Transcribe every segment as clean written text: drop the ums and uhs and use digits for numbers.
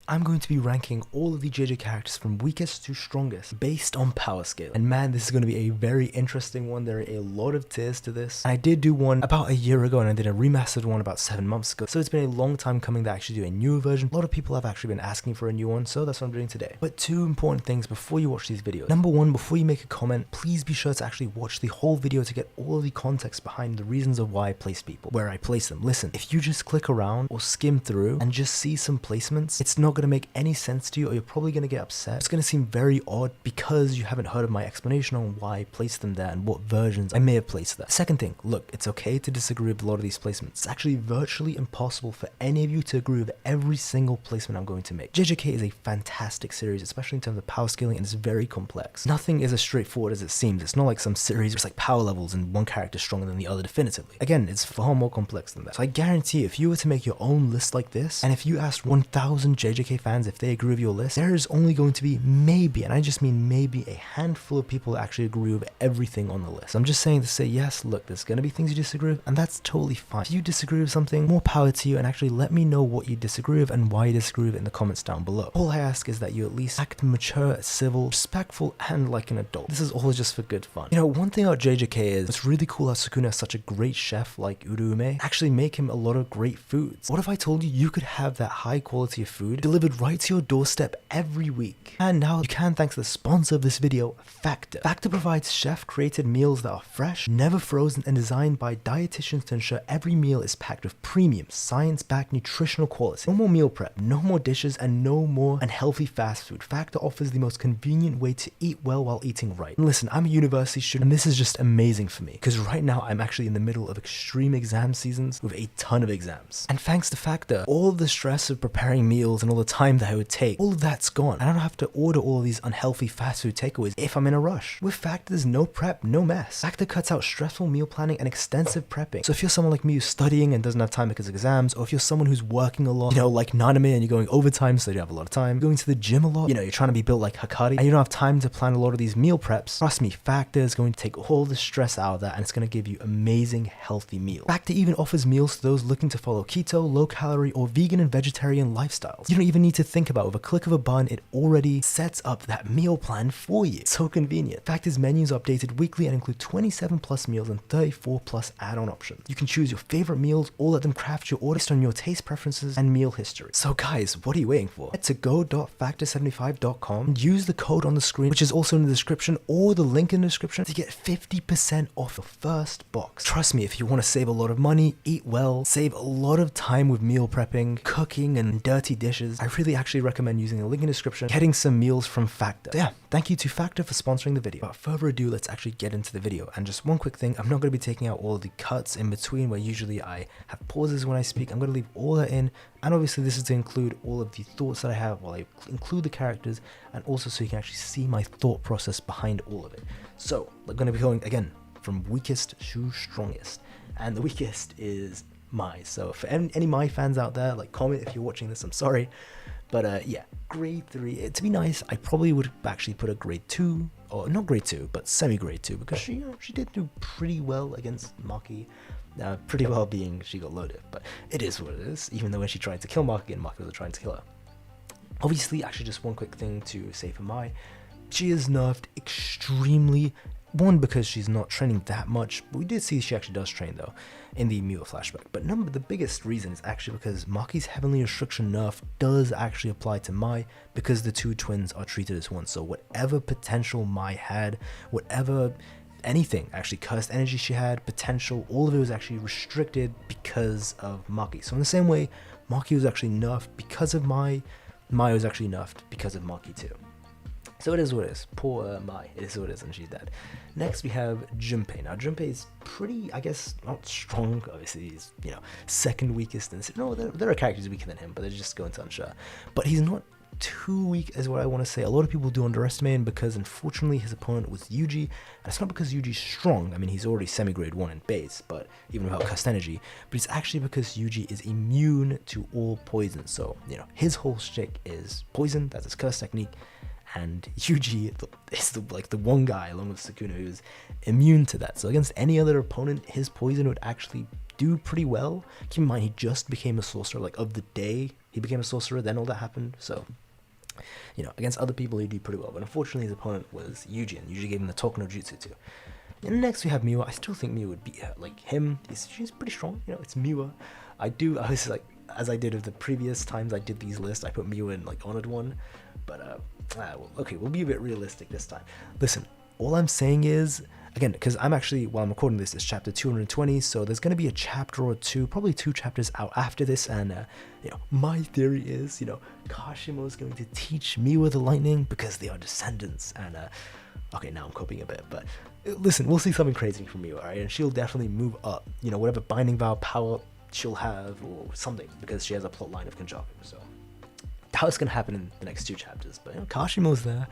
I'm going to be ranking all of the JJ characters from weakest to strongest based on power scale. And man, this is going to be a very interesting one. There are a lot of tiers to this. And I did do one about a year ago, and I did a remastered one about 7 months ago. So it's been a long time coming to actually do a newer version. A lot of people have actually been asking for a new one, so that's what I'm doing today. But 2 important things before you watch these videos. Number 1, before you make a comment, please be sure to actually watch the whole video to get all of the context behind the reasons of why I place people, where I place them. Listen, if you just click around or skim through and just see some placements, it's not going to make any sense to you, or you're probably going to get upset. It's going to seem very odd because you haven't heard of my explanation on why I placed them there and what versions I may have placed there. Second thing, look, it's okay to disagree with a lot of these placements. It's actually virtually impossible for any of you to agree with every single placement I'm going to make. JJK is a fantastic series, especially in terms of power scaling, and it's very complex. Nothing is as straightforward as it seems. It's not like some series where it's like power levels and one character is stronger than the other definitively. Again, it's far more complex than that. So I guarantee if you were to make your own list like this, and if you asked 1,000 JJK fans if they agree with your list, there is only going to be maybe, and I just mean maybe, a handful of people that actually agree with everything on the list. I'm just saying to say, yes, look, there's going to be things you disagree with, and that's totally fine. If you disagree with something, more power to you, and actually let me know what you disagree with and why you disagree with it in the comments down below. All I ask is that you at least act mature, civil, respectful, and like an adult. This is all just for good fun. You know, one thing about JJK is it's really cool how Sukuna is such a great chef like Urume actually make him a lot of great foods. What if I told you you could have that high quality of food delivered right to your doorstep every week? And now you can, thanks to the sponsor of this video, Factor. Factor provides chef-created meals that are fresh, never frozen, and designed by dietitians to ensure every meal is packed with premium, science-backed nutritional quality. No more meal prep, no more dishes, and no more unhealthy fast food. Factor offers the most convenient way to eat well while eating right. And listen, I'm a university student, and this is just amazing for me, because right now I'm actually in the middle of extreme exam seasons with a ton of exams. And thanks to Factor, all of the stress of preparing meals and all the time that it would take, all of that's gone. I don't have to order all of these unhealthy fast food takeaways if I'm in a rush. With Factor, there's no prep, no mess. Factor cuts out stressful meal planning and extensive prepping. So if you're someone like me who's studying and doesn't have time because of exams, or if you're someone who's working a lot, you know, like Naname, and you're going overtime so you have a lot of time, going to the gym a lot, you know, you're trying to be built like Hakari, and you don't have time to plan a lot of these meal preps, trust me, Factor is going to take all the stress out of that, and it's going to give you amazing, healthy meals. Factor even offers meals to those looking to follow keto, low-calorie, or vegan and vegetarian lifestyles. You don't even need to think about it. With a click of a button, it already sets up that meal plan for you. It's so convenient. Factor's menus are updated weekly and include 27 plus meals and 34 plus add-on options. You can choose your favorite meals or let them craft your order based on your taste preferences and meal history. So guys, what are you waiting for? Head to go.factor75.com and use the code on the screen, which is also in the description, or the link in the description, to get 50% off your first box. Trust me, if you want to save a lot of money, eat well, save a lot of time with meal prepping, cooking, and dirty dishes, I really actually recommend using the link in the description, getting some meals from Factor. So yeah, thank you to Factor for sponsoring the video. Without further ado, let's actually get into the video. And just one quick thing, I'm not going to be taking out all of the cuts in between where usually I have pauses when I speak. I'm going to leave all that in, and obviously this is to include all of the thoughts that I have while I include the characters, and also so you can actually see my thought process behind all of it. So we're going to be going again from weakest to strongest, and the weakest is Mai. So for any Mai fans out there, like, comment if you're watching this, I'm sorry, but yeah, grade 3. To be nice, I probably would actually put a grade 2, or not grade 2, but semi-grade 2, because she did do pretty well against Maki. Pretty well being she got loaded, but it is what it is, even though when she tried to kill Maki and Maki was trying to kill her. Obviously, actually just one quick thing to say for Mai, she is nerfed extremely. One, because she's not training that much, but we did see she actually does train though in the Miwa flashback. But the biggest reason is actually because Maki's heavenly restriction nerf does actually apply to Mai, because the two twins are treated as one. So whatever potential Mai had, whatever anything, actually cursed energy she had, potential, all of it was actually restricted because of Maki. So in the same way, Maki was actually nerfed because of Mai, Mai was actually nerfed because of Maki too. So it is what it is. Poor Mai. It is what it is, and she's dead. Next we have Junpei. Now Junpei is pretty, I guess, not strong. Obviously he's, you know, second weakest. And no, there are characters weaker than him, but they're just going to unsure. But he's not too weak is what I want to say. A lot of people do underestimate him because unfortunately his opponent was Yuji, and it's not because Yuji's strong. I mean, he's already semi-grade 1 in base, but even without cursed energy, but it's actually because Yuji is immune to all poison. So, you know, his whole shtick is poison, that's his curse technique, and Yuji is the one guy along with Sukuna who's immune to that. So against any other opponent, his poison would actually do pretty well. Keep in mind, he just became a sorcerer like of the day. he became a sorcerer, then all that happened. So, against other people he did pretty well, but unfortunately his opponent was Yuji, and Yuji gave him the Talk no Jutsu too. And next we have Miwa. I still think Miwa would beat her. Like him, she's pretty strong. It's Miwa. I was like, as I did with the previous times I did these lists, I put Miwa in like honored one. But okay, we'll be a bit realistic this time. Listen, all I'm saying is, again, because I'm actually, while I'm recording this, it's chapter 220, so there's going to be a chapter or two, probably 2 chapters out after this, and my theory is, Kashimo is going to teach Miwa the lightning because they are descendants, and okay, now I'm copying a bit, but listen, we'll see something crazy from Miwa, alright, and she'll definitely move up, whatever binding vow power she'll have, or something, because she has a plot line of Kenjaku, so how it's going to happen in the next 2 chapters, but Kashimo's there.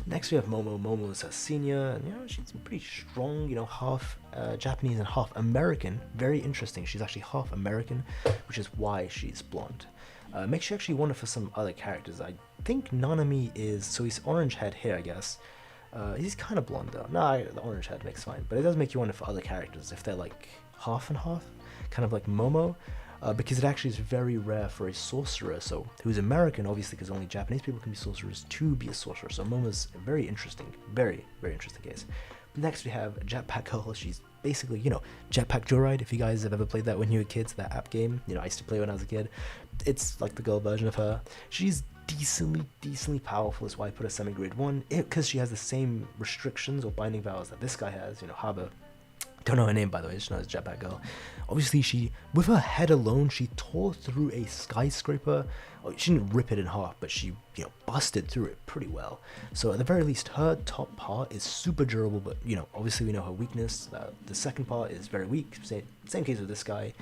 Next we have Momo. Momo is her senior, and she's pretty strong, half Japanese and half American. Very interesting, she's actually half American, which is why she's blonde. Makes you actually wonder for some other characters. I think Nanami is, so he's orange head here, I guess. He's kind of blonde though. Nah, the orange head makes fine, but it does make you wonder for other characters if they're like half and half, kind of like Momo. Because it actually is very rare for a sorcerer, so who's American, obviously, because only Japanese people can be sorcerers, to be a sorcerer. So Momo's a very interesting, very, very interesting case. Next we have Jetpack Girl. She's basically, Jetpack Joyride. If you guys have ever played that when you were kids, that app game, I used to play when I was a kid. It's like the girl version of her. She's decently powerful, is why I put her semi-grade 1, because she has the same restrictions or binding vows that this guy has, Haba. Don't know her name, by the way, just know it's Jetpack Girl. Obviously, she, with her head alone, she tore through a skyscraper. She didn't rip it in half, but she, busted through it pretty well. So at the very least, her top part is super durable, but, obviously we know her weakness. The second part is very weak. Same case with this guy.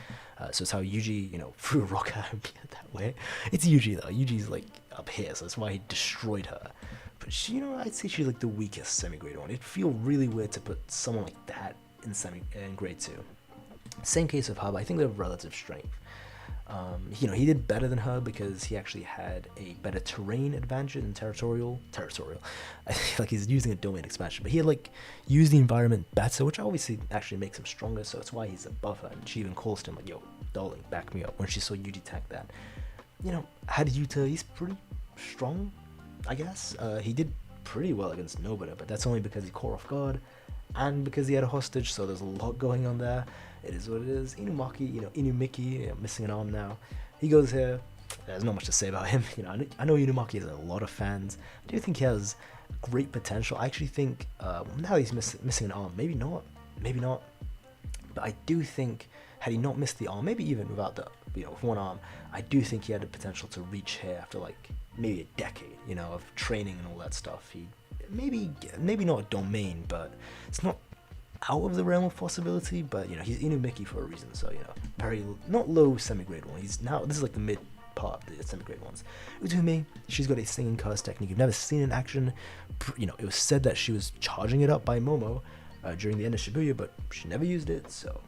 So it's how Yuji, threw a rock at him that way. It's Yuji, though. Yuji's, like, up here, so that's why he destroyed her. But she, I'd say she's, like, the weakest semi-grade 1. It'd feel really weird to put someone like that in grade 2. Same case of Haba. I think they have relative strength. He did better than her because he actually had a better terrain advantage in territorial. I feel like he's using a domain expansion, but he had used the environment better, which obviously actually makes him stronger. So that's why he's above her. And she even calls to him like, "Yo, darling, back me up." When she saw Yuji tank that, had Yuta, he's pretty strong, I guess. He did pretty well against Nobara, but that's only because he caught off guard. And because he had a hostage, so there's a lot going on there. It is what it is. Inumaki, Inumiki, missing an arm now. He goes here. There's not much to say about him. I know Inumaki has a lot of fans. I do think he has great potential. I actually think now he's missing an arm. Maybe not. But I do think had he not missed the arm, maybe even without the with one arm, I do think he had the potential to reach here after maybe a decade, of training and all that stuff. He maybe not a domain, but it's not out of the realm of possibility. But he's Inumiki for a reason, so very not low semi-grade 1. He's now, this is like the mid part of the semi-grade ones. Utumi, she's got a singing curse technique you've never seen in action. It was said that she was charging it up by Momo during the end of Shibuya, but she never used it, so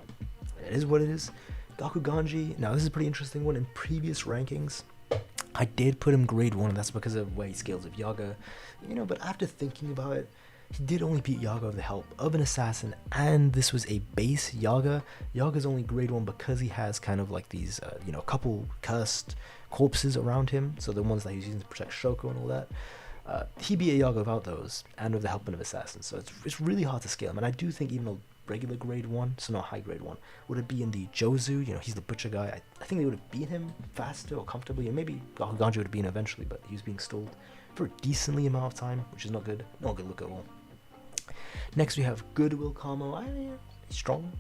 it is what it is. Gakuganji, now this is a pretty interesting one. In previous rankings, I did put him grade 1, and that's because of where he scales with Yaga. But after thinking about it, he did only beat Yaga with the help of an assassin, and this was a base Yaga. Yaga's only grade 1 because he has kind of like these, a couple cursed corpses around him, so the ones that he's using to protect Shoko and all that. He beat a Yaga without those, and with the help of an assassin, so it's really hard to scale him, and I do think even a regular grade 1, so not high grade 1, would it be in the Jozu, he's the butcher guy, I think they would have beat him faster or comfortably, and maybe Gakuganji would have been eventually, but he was being stalled for a decently amount of time, which is not good look at all. Next we have Goodwill Kamo. He's strong,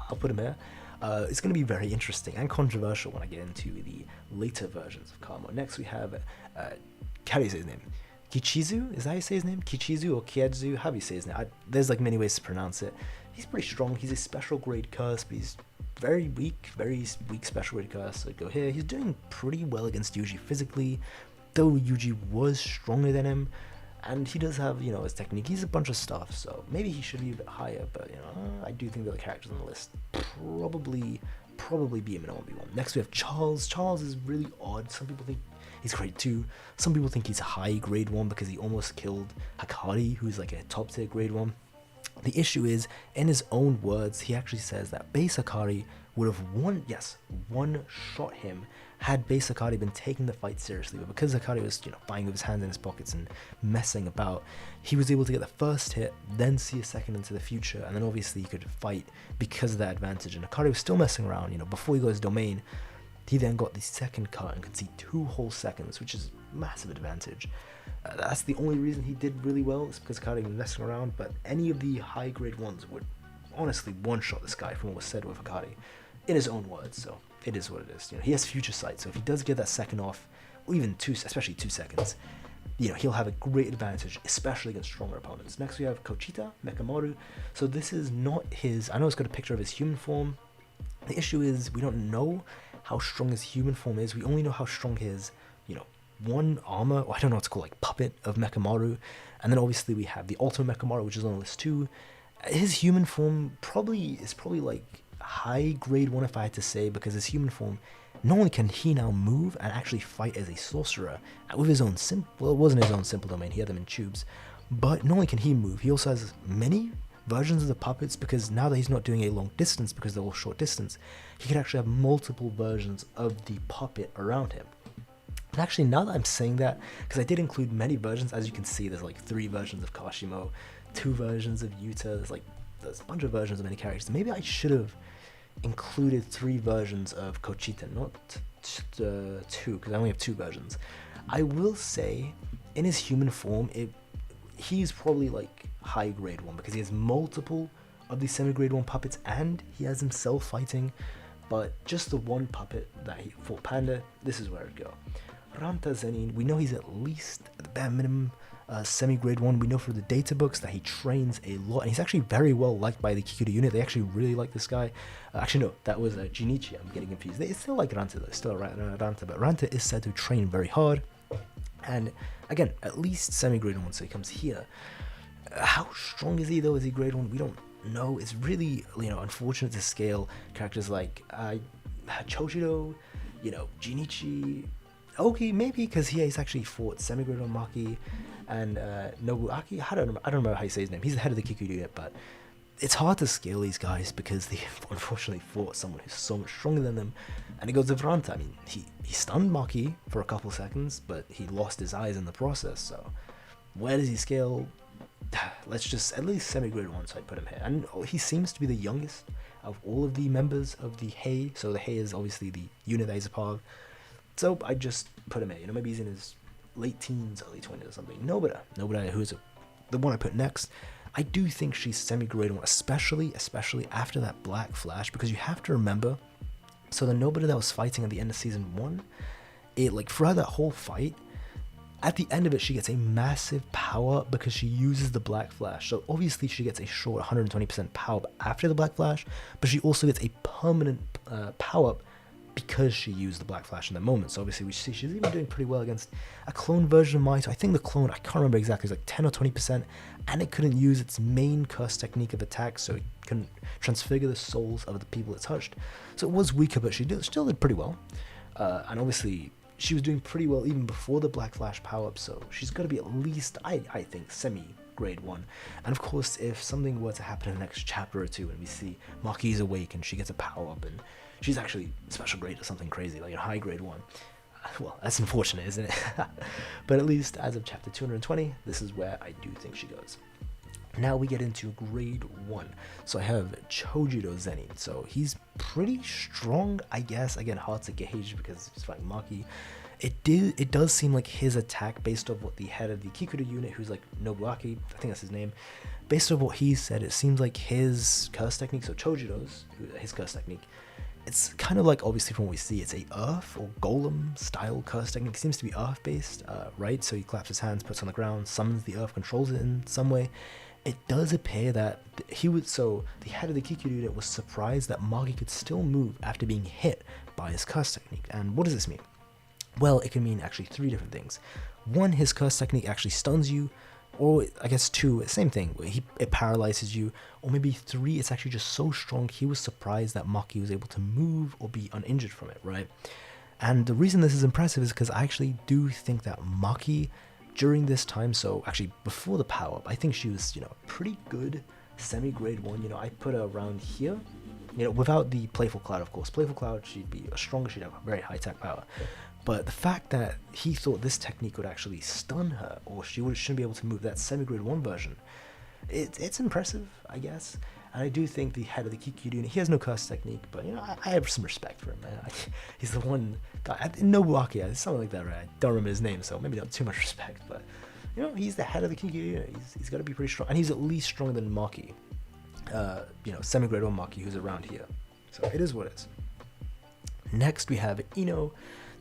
I'll put him here. It's going to be very interesting and controversial when I get into the later versions of Kamo. Next we have, how do you say his name? Kichizu? Is that how you say his name? Kichizu or Kiedzu? How do you say his name? There's many ways to pronounce it. He's pretty strong. He's a special grade curse, but he's very weak special grade curse. So go here. He's doing pretty well against Yuji physically, though Yuji was stronger than him. And he does have, his technique. He's a bunch of stuff, so maybe he should be a bit higher, but, I do think the other characters on the list probably be him in a 1v1. Next we have Charles. Charles is really odd. Some people think he's grade 2. Some people think he's high grade 1 because he almost killed Hakari, who's like a top tier grade 1. The issue is, in his own words, he actually says that base Hakari would have one-shot him had base Akari been taking the fight seriously, but because Akari was, fighting with his hands in his pockets and messing about, he was able to get the first hit, then see a second into the future, and then obviously he could fight because of that advantage. And Akari was still messing around, before he got his domain, he then got the second cut and could see 2 whole seconds, which is massive advantage. That's the only reason he did really well, is because Akari was messing around, but any of the high grade ones would honestly one-shot this guy from what was said with Akari, in his own words, so it is what it is. He has future sight, so if he does get that second off, or even especially 2 seconds, he'll have a great advantage, especially against stronger opponents. Next we have Kochita Mekamaru. So this is not his, I know it's got a picture of his human form. The issue is we don't know how strong his human form is. We only know how strong his, one armor, or I don't know what it's called, like puppet of Mekamaru. And then obviously we have the Ultimate Mekamaru, which is on list 2. His human form is probably like high grade 1 if I had to say, because his human form, not only can he now move and actually fight as a sorcerer with his own well, it wasn't his own simple domain, he had them in tubes, but not only can he move, he also has many versions of the puppets, because now that he's not doing a long distance because they're all short distance, he can actually have multiple versions of the puppet around him. And actually, now that I'm saying that, because I did include many versions, as you can see, there's like 3 versions of Kashimo, 2 versions of Yuta, there's a bunch of versions of many characters. Maybe I should have included 3 versions of Kochita, not 2, because I only have 2 versions. I will say, in his human form, he's probably like high grade 1, because he has multiple of these semi-grade 1 puppets, and he has himself fighting, but just the one puppet that he fought Panda, this is where it'd go. Ranta Zenin, we know he's at least at the bare minimum semi-grade 1. We know from the data books that he trains a lot, and he's actually very well liked by the Kikuta unit. They actually really like this guy. Actually, no, that was Jinichi. I'm getting confused. They still like Ranta, though. Still Ranta, but Ranta is said to train very hard. And again, at least semi-grade 1, so he comes here. How strong is he, though? Is he grade 1? We don't know. It's really, unfortunate to scale characters like Chojiro, Jinichi. Okay, maybe because he's actually fought semi-grade 1 Maki and Nobuaki. I don't remember how you say his name. He's the head of the Kikuta unit, but it's hard to scale these guys because they unfortunately fought someone who's so much stronger than them. And it goes to Vranta. I mean, he stunned Maki for a couple seconds, but he lost his eyes in the process. So where does he scale? Let's just at least semi-grade 1, so I put him here. And he seems to be the youngest of all of the members of the Hei. So the Hei is obviously the unit that he's a part of. So I just put him here. Maybe he's in his late teens, early 20s or something. Nobara, who's the one I put next. I do think she's semi-grade 1, especially after that Black Flash, because you have to remember, so the Nobara that was fighting at the end of season 1, throughout that whole fight, at the end of it, she gets a massive power up because she uses the Black Flash. So obviously she gets a short 120% power up after the Black Flash, but she also gets a permanent power up because she used the Black Flash in that moment. So obviously we see she's even doing pretty well against a clone version of Mahito. I think the clone, I can't remember exactly, it was like 10 or 20%, and it couldn't use its main curse technique of attack, so it couldn't transfigure the souls of the people it touched. So it was weaker, but she still did pretty well. And obviously she was doing pretty well even before the Black Flash power-up, so she's got to be at least, I think, semi-grade 1. And of course, if something were to happen in the next chapter or 2, and we see Maki's awake and she gets a power-up, and she's actually special grade or something crazy, like a high grade 1. Well, that's unfortunate, isn't it? But at least as of chapter 220, this is where I do think she goes. Now we get into grade 1. So I have Chojiro Zenin. So he's pretty strong, I guess. Again, hard to gauge because he's fighting Maki. It does seem like his attack, based off what the head of the Kikuta unit, who's like Nobuaki, I think that's his name, based off what he said, it seems like his curse technique, so Chojiro's, his curse technique, it's kind of like, obviously from what we see, it's a earth or golem style curse technique. It seems to be earth based, right? So he claps his hands, puts it on the ground, summons the earth, controls it in some way. It does appear that so the head of the Kikuta unit was surprised that Maki could still move after being hit by his curse technique. And what does this mean? Well, it can mean actually 3 different things. 1, his curse technique actually stuns you, or I guess 2, same thing, it paralyzes you, or maybe 3, it's actually just so strong he was surprised that Maki was able to move or be uninjured from it, right? And the reason this is impressive is because I actually do think that Maki, during this time, so actually before the power-up, I think she was, pretty good semi-grade 1, I put her around here, You know, without the Playful Cloud, of course. Playful Cloud, she'd be stronger, she'd have a very high-tech power. But the fact that he thought this technique would actually stun her, or shouldn't be able to move, that semi-grade 1 version, it's impressive, I guess. And I do think the head of the Kikyu unit, he has no curse technique, but, you know, I have some respect for him, man. He's the one guy, Nobuaki, something like that, right? I don't remember his name, so maybe not too much respect, but, you know, he's the head of the Kikyu unit. He's got to be pretty strong, and he's at least stronger than Maki, you know, semi-grade 1 Maki, who's around here. So it is what it is. Next, we have Ino.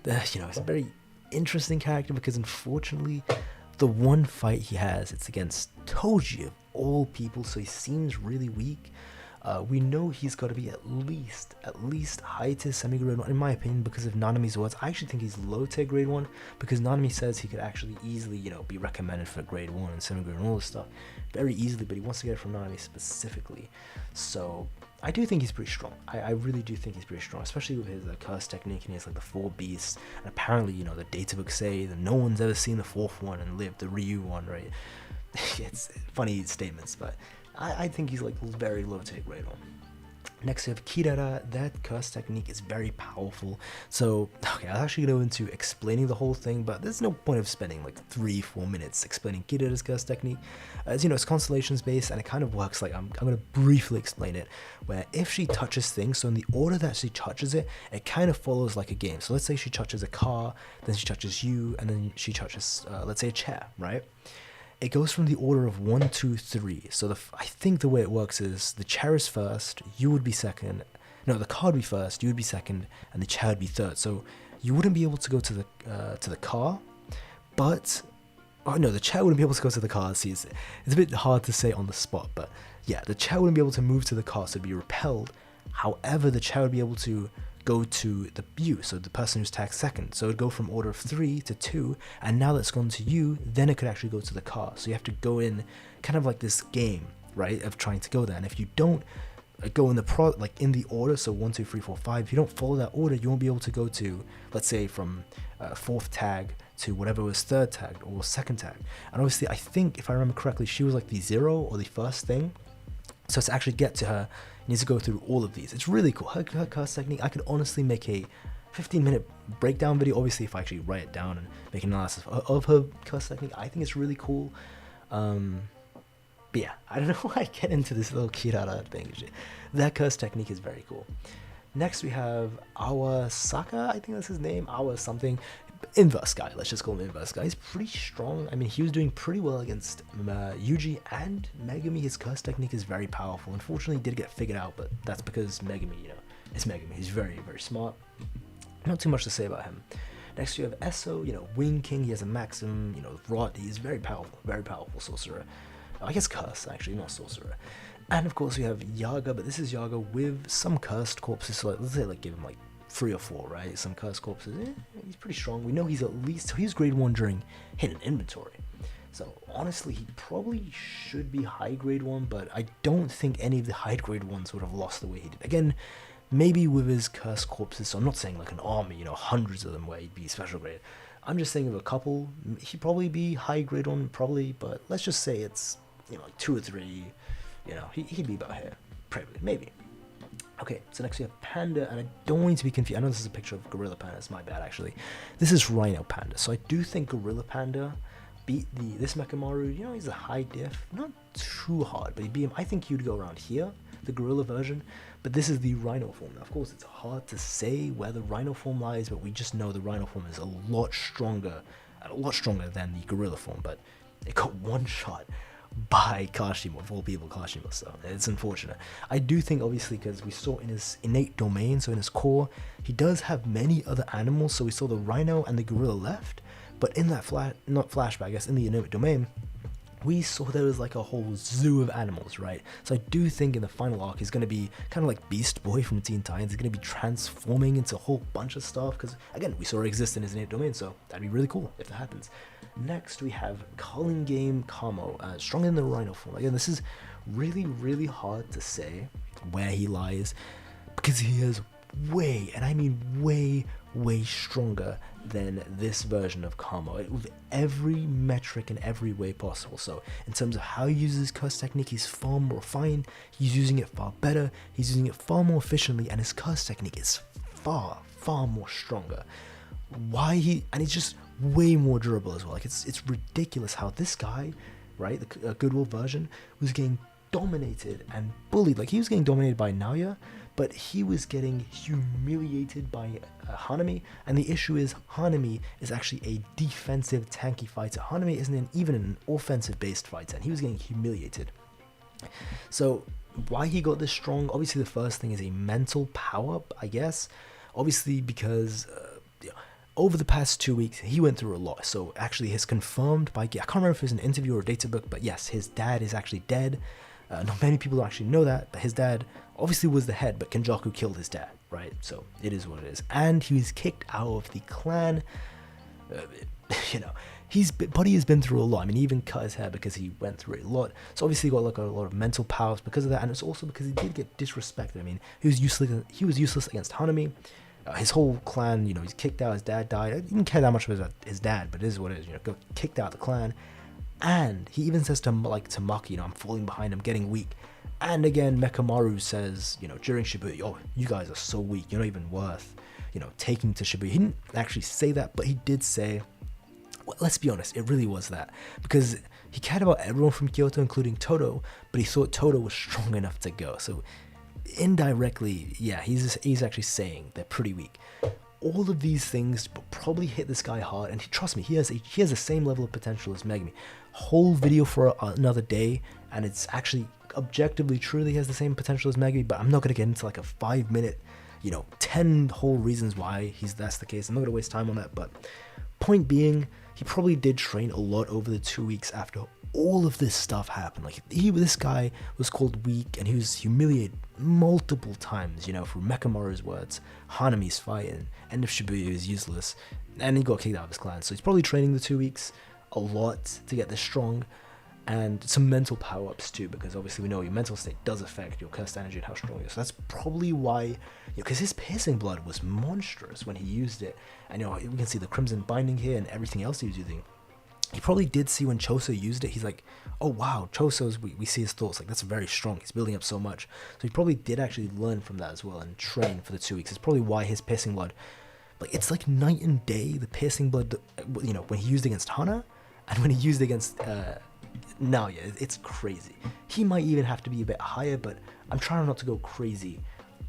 You know, it's a very interesting character because, unfortunately, the one fight he has, it's against Toji of all people, so he seems really weak. We know he's got to be at least high tier semi-grade 1, in my opinion, because of Nanami's words. I actually think he's low tier grade 1, because Nanami says he could actually easily, you know, be recommended for grade 1 and semi-grade 1 and all this stuff very easily, but he wants to get it from Nanami specifically. So I do think he's pretty strong. I really do think he's pretty strong, especially with his curse technique, and he has like the 4 beasts, and apparently, you know, the databooks say that no one's ever seen the 4th one and lived, the Ryu one, right? It's funny statements, but I think he's like very low tier grade 1. Next we have Kirara. That curse technique is very powerful. So, okay, I was actually going to go into explaining the whole thing, but there's no point of spending like 3-4 minutes explaining Kirara's curse technique. As you know, it's constellations based, and it kind of works like, I'm going to briefly explain it, where if she touches things, so in the order that she touches it, it kind of follows like a game. So let's say she touches a car, then she touches you, and then she touches, let's say, a chair, right? It goes from the order of 1, 2, 3. So I think the way it works is the chair is first, you would be second. No, the car would be first, you would be second, and the chair would be third. So you wouldn't be able to go to the car, but the chair wouldn't be able to go to the car. See, it's a bit hard to say on the spot, but yeah, the chair wouldn't be able to move to the car, so it'd be repelled. However, the chair would be able to go to the you, so the person who's tagged second. So it'd go from order of 3 to 2, and now that it's gone to you, then it could actually go to the car. So you have to go in kind of like this game, right, of trying to go there. And if you don't go in in the order, so 1, 2, 3, 4, 5, if you don't follow that order, you won't be able to go to, let's say, from 4th tag to whatever was 3rd tag or 2nd tag. And obviously, I think if I remember correctly, she was like the 0 or the first thing. So to actually get to her, you need to go through all of these. It's really cool. Her curse technique, I could honestly make a 15-minute breakdown video. Obviously, if I actually write it down and make an analysis of her curse technique, I think it's really cool. But yeah, I don't know why I get into this little Kirara thing. That curse technique is very cool. Next, we have Awasaka, I think that's his name, Awa something. Inverse guy, let's just call him Inverse guy. He's pretty strong. I mean, he was doing pretty well against Yuji and Megumi. His curse technique is very powerful. Unfortunately, he did get figured out, but that's because Megumi, you know, it's Megumi. He's very, very smart. Not too much to say about him. Next, you have Esso, you know, Wing King. He has a Maxim, you know, Rod. He's very powerful sorcerer. I guess curse, actually, not sorcerer. And of course, we have Yaga, but this is Yaga with some cursed corpses. So let's say, like, give him like 3 or 4, right? Some cursed corpses. He's pretty strong. We know he's at least, so he's grade 1 during hidden inventory. So honestly, he probably should be high grade 1, but I don't think any of the high grade ones would have lost the way he did. Again, maybe with his cursed corpses, so I'm not saying like an army, you know, hundreds of them where he'd be special grade. I'm just saying of a couple, he'd probably be high grade 1, probably, but let's just say it's, you know, like 2 or 3, you know, he'd be about here, probably, maybe. Okay, so next we have Panda, and I don't want you to be confused. I know this is a picture of Gorilla Panda, it's my bad actually. This is Rhino Panda, so I do think Gorilla Panda beat this Mechamaru. You know, he's a high diff, not too hard, but he beat him. I think you'd go around here, the Gorilla version, but this is the Rhino form. Now, of course, it's hard to say where the Rhino form lies, but we just know the Rhino form is a lot stronger than the Gorilla form, but it got one shot by Kashimo, of all people, Kashimo, so it's unfortunate. I do think, obviously, because we saw in his innate domain, so in his core, he does have many other animals, so we saw the rhino and the gorilla left, but in that not flashback, I guess, in the innate domain, we saw there was like a whole zoo of animals, right? So I do think in the final arc, he's going to be kind of like Beast Boy from Teen Titans. He's going to be transforming into a whole bunch of stuff, because, again, we saw it exist in his innate domain, so that'd be really cool if that happens. Next, we have Culling Game Kamo, stronger than the Rhino form. Again, this is really, really hard to say where he lies, because he has way, and I mean way way stronger than this version of Kamo with every metric in every way possible. So in terms of how he uses his curse technique, he's far more refined, he's using it far better, he's using it far more efficiently, and his curse technique is far more stronger. And it's just way more durable as well. Like it's ridiculous how this guy, right, the Goodwill version, was getting dominated and bullied. Like, he was getting dominated by Naoya, but he was getting humiliated by Hanami. And the issue is, Hanami is actually a defensive tanky fighter. Hanami isn't even an offensive based fighter, and he was getting humiliated. So why he got this strong, obviously the first thing is a mental power up, I guess. Obviously because over the past 2 weeks, he went through a lot. So actually, his confirmed by, I can't remember if it was an interview or a data book, but yes, his dad is actually dead. Not many people actually know that, but his dad obviously was the head, but Kenjaku killed his dad, right? So it is what it is. And he was kicked out of the clan. Buddy has been through a lot. I mean, he even cut his hair because he went through a lot. So obviously he got like a lot of mental powers because of that, and it's also because he did get disrespected. I mean, he was useless against Hanami. His whole clan, he's kicked out. His dad died. I didn't care that much about his dad, but it is what it is. Got kicked out of the clan. And he even says to Maki, I'm falling behind, I'm getting weak. And again, Mekamaru says, during Shibuya, oh, you guys are so weak, you're not even worth, taking to Shibuya. He didn't actually say that, but he did say, well, let's be honest, it really was that. Because he cared about everyone from Kyoto, including Todo, but he thought Todo was strong enough to go. So indirectly, yeah, he's actually saying they're pretty weak. All of these things probably hit this guy hard, and trust me, he has the same level of potential as Megumi. Whole video for another day, and it's actually objectively true that he has the same potential as Megumi, but I'm not going to get into like a 5-minute, 10 whole reasons why that's the case. I'm not going to waste time on that, but point being, he probably did train a lot over the 2 weeks after all of this stuff happened. Like, this guy was called weak, and he was humiliated multiple times, from Mekamaru's words, Hanami's fight, and end of Shibuya, he was useless, and he got kicked out of his clan. So he's probably training the 2 weeks a lot to get this strong, and some mental power-ups too, because obviously we know your mental state does affect your cursed energy and how strong you are. So that's probably why, because his piercing blood was monstrous when he used it, and we can see the crimson binding here and everything else he was using. He probably did see when Choso used it, he's like, oh wow, Choso's, we see his thoughts, like, that's very strong, he's building up so much. So he probably did actually learn from that as well and train for the 2 weeks. It's probably why his piercing blood, like, it's like night and day, the piercing blood, when he used against Hana, and when he used against Naoya, it's crazy. He might even have to be a bit higher, but I'm trying not to go crazy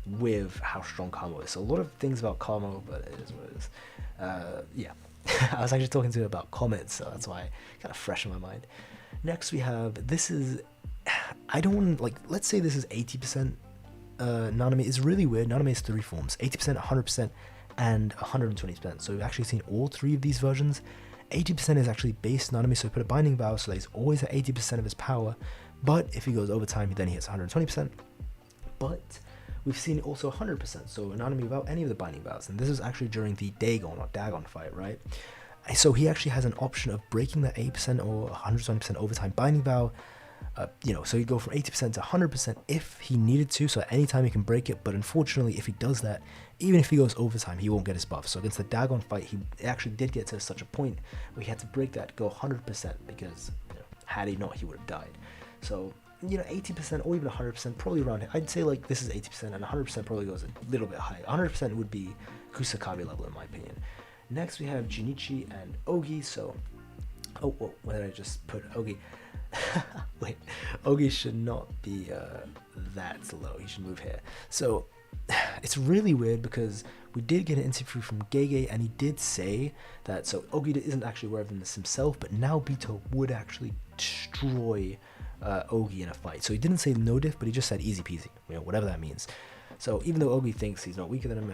with how strong Kamo is. So a lot of things about Kamo, but it is what it is. Yeah. I was actually talking to him about comments, so that's why kind of fresh in my mind. Next we have, let's say this is 80% Nanami. It's really weird. Nanami is 3 forms, 80%, 100%, and 120%. So we've actually seen all 3 of these versions. 80% is actually base Nanami, so we put a binding vow, so he's always at 80% of his power, but if he goes overtime, then he hits 120%. But we've seen also 100%, so Nanami without any of the binding vows, and this is actually during the Dagon or Dagon fight, right? So he actually has an option of breaking that 8% or 120% overtime binding vow, so he'd go from 80% to 100% if he needed to, so at any time he can break it, but unfortunately, if he does that, even if he goes overtime, he won't get his buff. So against the Dagon fight, he actually did get to such a point where he had to break that, go 100%, because had he not, he would have died. So 80% or even 100%, probably around here. I'd say like this is 80% and 100% probably goes a little bit higher. 100% would be Kusakabe level in my opinion. Next we have Junichi and Ogi. So, where did I just put Ogi? Wait, Ogi should not be that low. He should move here. So it's really weird because we did get an interview from GEGE, and he did say that, so Ogi isn't actually aware of this himself, but now Bito would actually destroy Ogi in a fight. So he didn't say no diff, but he just said easy peasy, whatever that means. So even though Ogi thinks he's not weaker than him,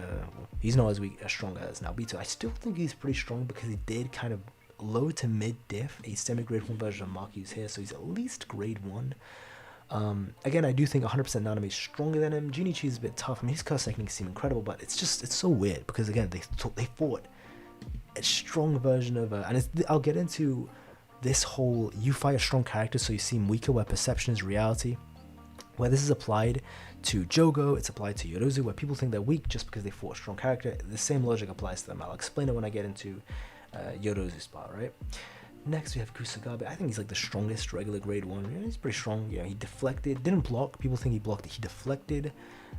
he's not as strong as Naobito, I still think he's pretty strong because he did kind of low to mid diff a semi-grade 1 version of Maki's here, so he's at least grade 1. Again, I do think 100% Nanami is stronger than him. Junichi is a bit tough. I mean, his curse techniques seem incredible, but it's so weird because again, they fought a strong version of and I'll get into this whole, you fight a strong character so you seem weaker where perception is reality. where this is applied to Jogo, it's applied to Yorozu, where people think they're weak just because they fought a strong character. The same logic applies to them. I'll explain it when I get into Yorozu's part, right? Next, we have Kusagabe. I think he's like the strongest regular grade 1. Yeah, he's pretty strong. You know, he deflected, didn't block. People think he blocked it. He deflected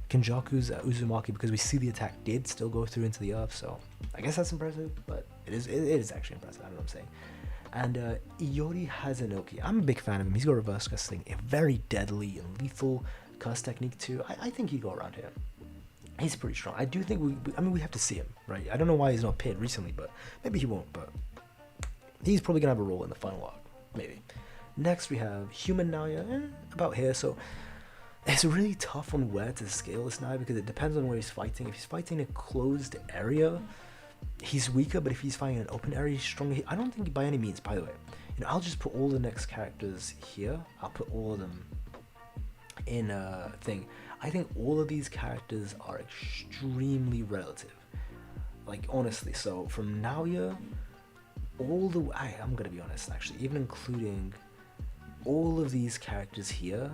Kenjaku's Uzumaki because we see the attack did still go through into the earth. So I guess that's impressive, but it is actually impressive. I don't know what I'm saying. And Iori Hazenoki. I'm a big fan of him. He's got reverse curse thing, a very deadly and lethal curse technique too. I think he'd go around here. He's pretty strong. I do think we have to see him, right? I don't know why he's not paired recently, but maybe he won't, but he's probably gonna have a role in the final arc, maybe. Next we have Human Naoya, about here. So it's really tough on where to scale this now because it depends on where he's fighting. If he's fighting a closed area, he's weaker, but if he's fighting an open area, he's stronger. I don't think by any means, by the way, you know, I'll just put all the next characters here. I'll put all of them in a thing. I think all of these characters are extremely relative, like honestly. So from Naoya all the way, I'm gonna be honest, actually, even including all of these characters here,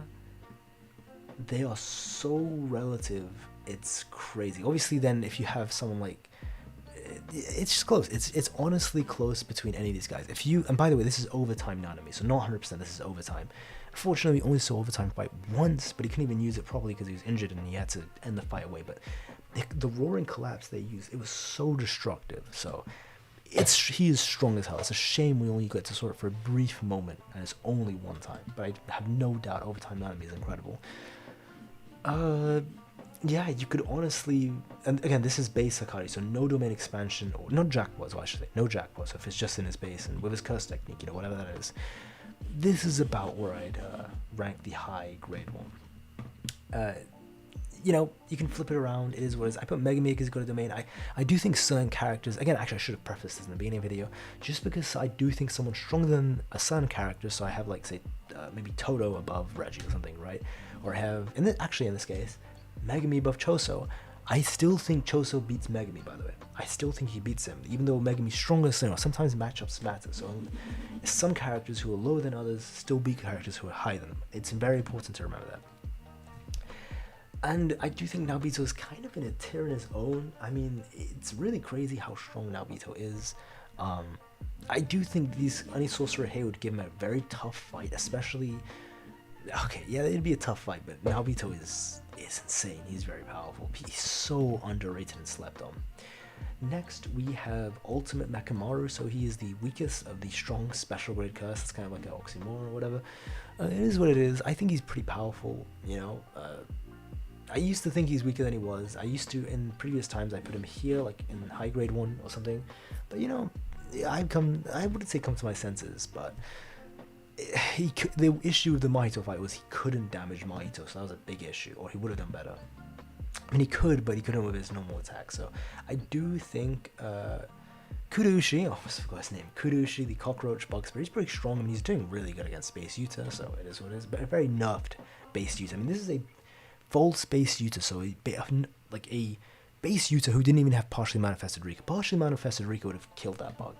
they are so relative, it's crazy. Obviously then if you have someone like, it's just close, it's honestly close between any of these guys. If you, and by the way, this is overtime Nanami, so not 100%, this is overtime. Unfortunately, we only saw overtime fight once, but he couldn't even use it probably because he was injured and he had to end the fight away. But the roaring collapse they used, it was so destructive. So he is strong as hell. It's a shame we only got to sort it for a brief moment, and it's only one time. But I have no doubt overtime Nanami is incredible. Yeah, you could honestly, and again, this is base Sakari, so no domain expansion, or no jackpot, so I should say, no jackpot. So if it's just in his base and with his curse technique, you know, whatever that is, this is about where I'd rank the high grade one. You know, you can flip it around. It is what it is. I put Megumi because he's got a domain. I do think certain characters, again, actually I should have prefaced this in the beginning of the video, just because I do think someone's stronger than a certain character. So I have like, say, maybe Toto above Reggie or something, right? Or I have, actually in this case, Megumi above Choso. I still think Choso beats Megumi, by the way. I still think he beats him, even though Megumi's stronger. So, you know, sometimes matchups matter. So some characters who are lower than others still beat characters who are higher than them. It's very important to remember that. And I do think Naobito is kind of in a tier in his own. I mean, it's really crazy how strong Naobito is. I do think any sorcerer here would give him a very tough fight, especially. Okay, yeah, it'd be a tough fight, but Naobito is insane. He's very powerful. He's so underrated and slept on. Next, we have Ultimate Mekamaru. So he is the weakest of the strong special grade curse. It's kind of like an oxymoron or whatever. It is what it is. I think he's pretty powerful, you know. I used to think he's weaker than he was. I used to, in previous times, I put him here, like in high grade 1 or something. But, you know, I wouldn't say come to my senses, but the issue with the Mahito fight was he couldn't damage Mahito, so that was a big issue, or he would have done better. I mean, he could, but he couldn't with his normal attack. So I do think Kurushi, I almost forgot his name, Kurushi, the cockroach bug spirit, he's pretty strong. I mean, he's doing really good against Space Yuta, so it is what it is. But a very nerfed base Yuta. I mean, this is a full Space Yuta, so like a base Yuta who didn't even have partially manifested Rika. Partially manifested Rika would have killed that bug.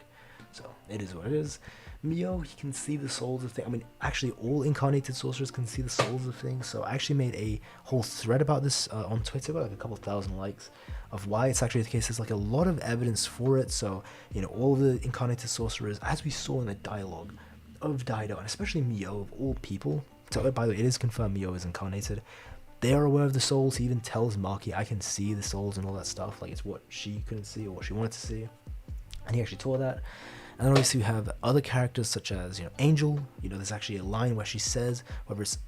So it is what it is. Mio, he can see the souls of things. I mean, actually, all incarnated sorcerers can see the souls of things. So I actually made a whole thread about this on Twitter, got like a couple thousand likes, of why it's actually the case. There's like a lot of evidence for it. So, you know, all the incarnated sorcerers, as we saw in the dialogue of Daido, and especially Mio, of all people. So, by the way, it is confirmed Mio is incarnated. They are aware of the souls. He even tells Maki, I can see the souls and all that stuff. Like, it's what she couldn't see or what she wanted to see. And he actually told that. And then obviously we have other characters such as, you know, Angel. You know, there's actually a line where she says, whether it's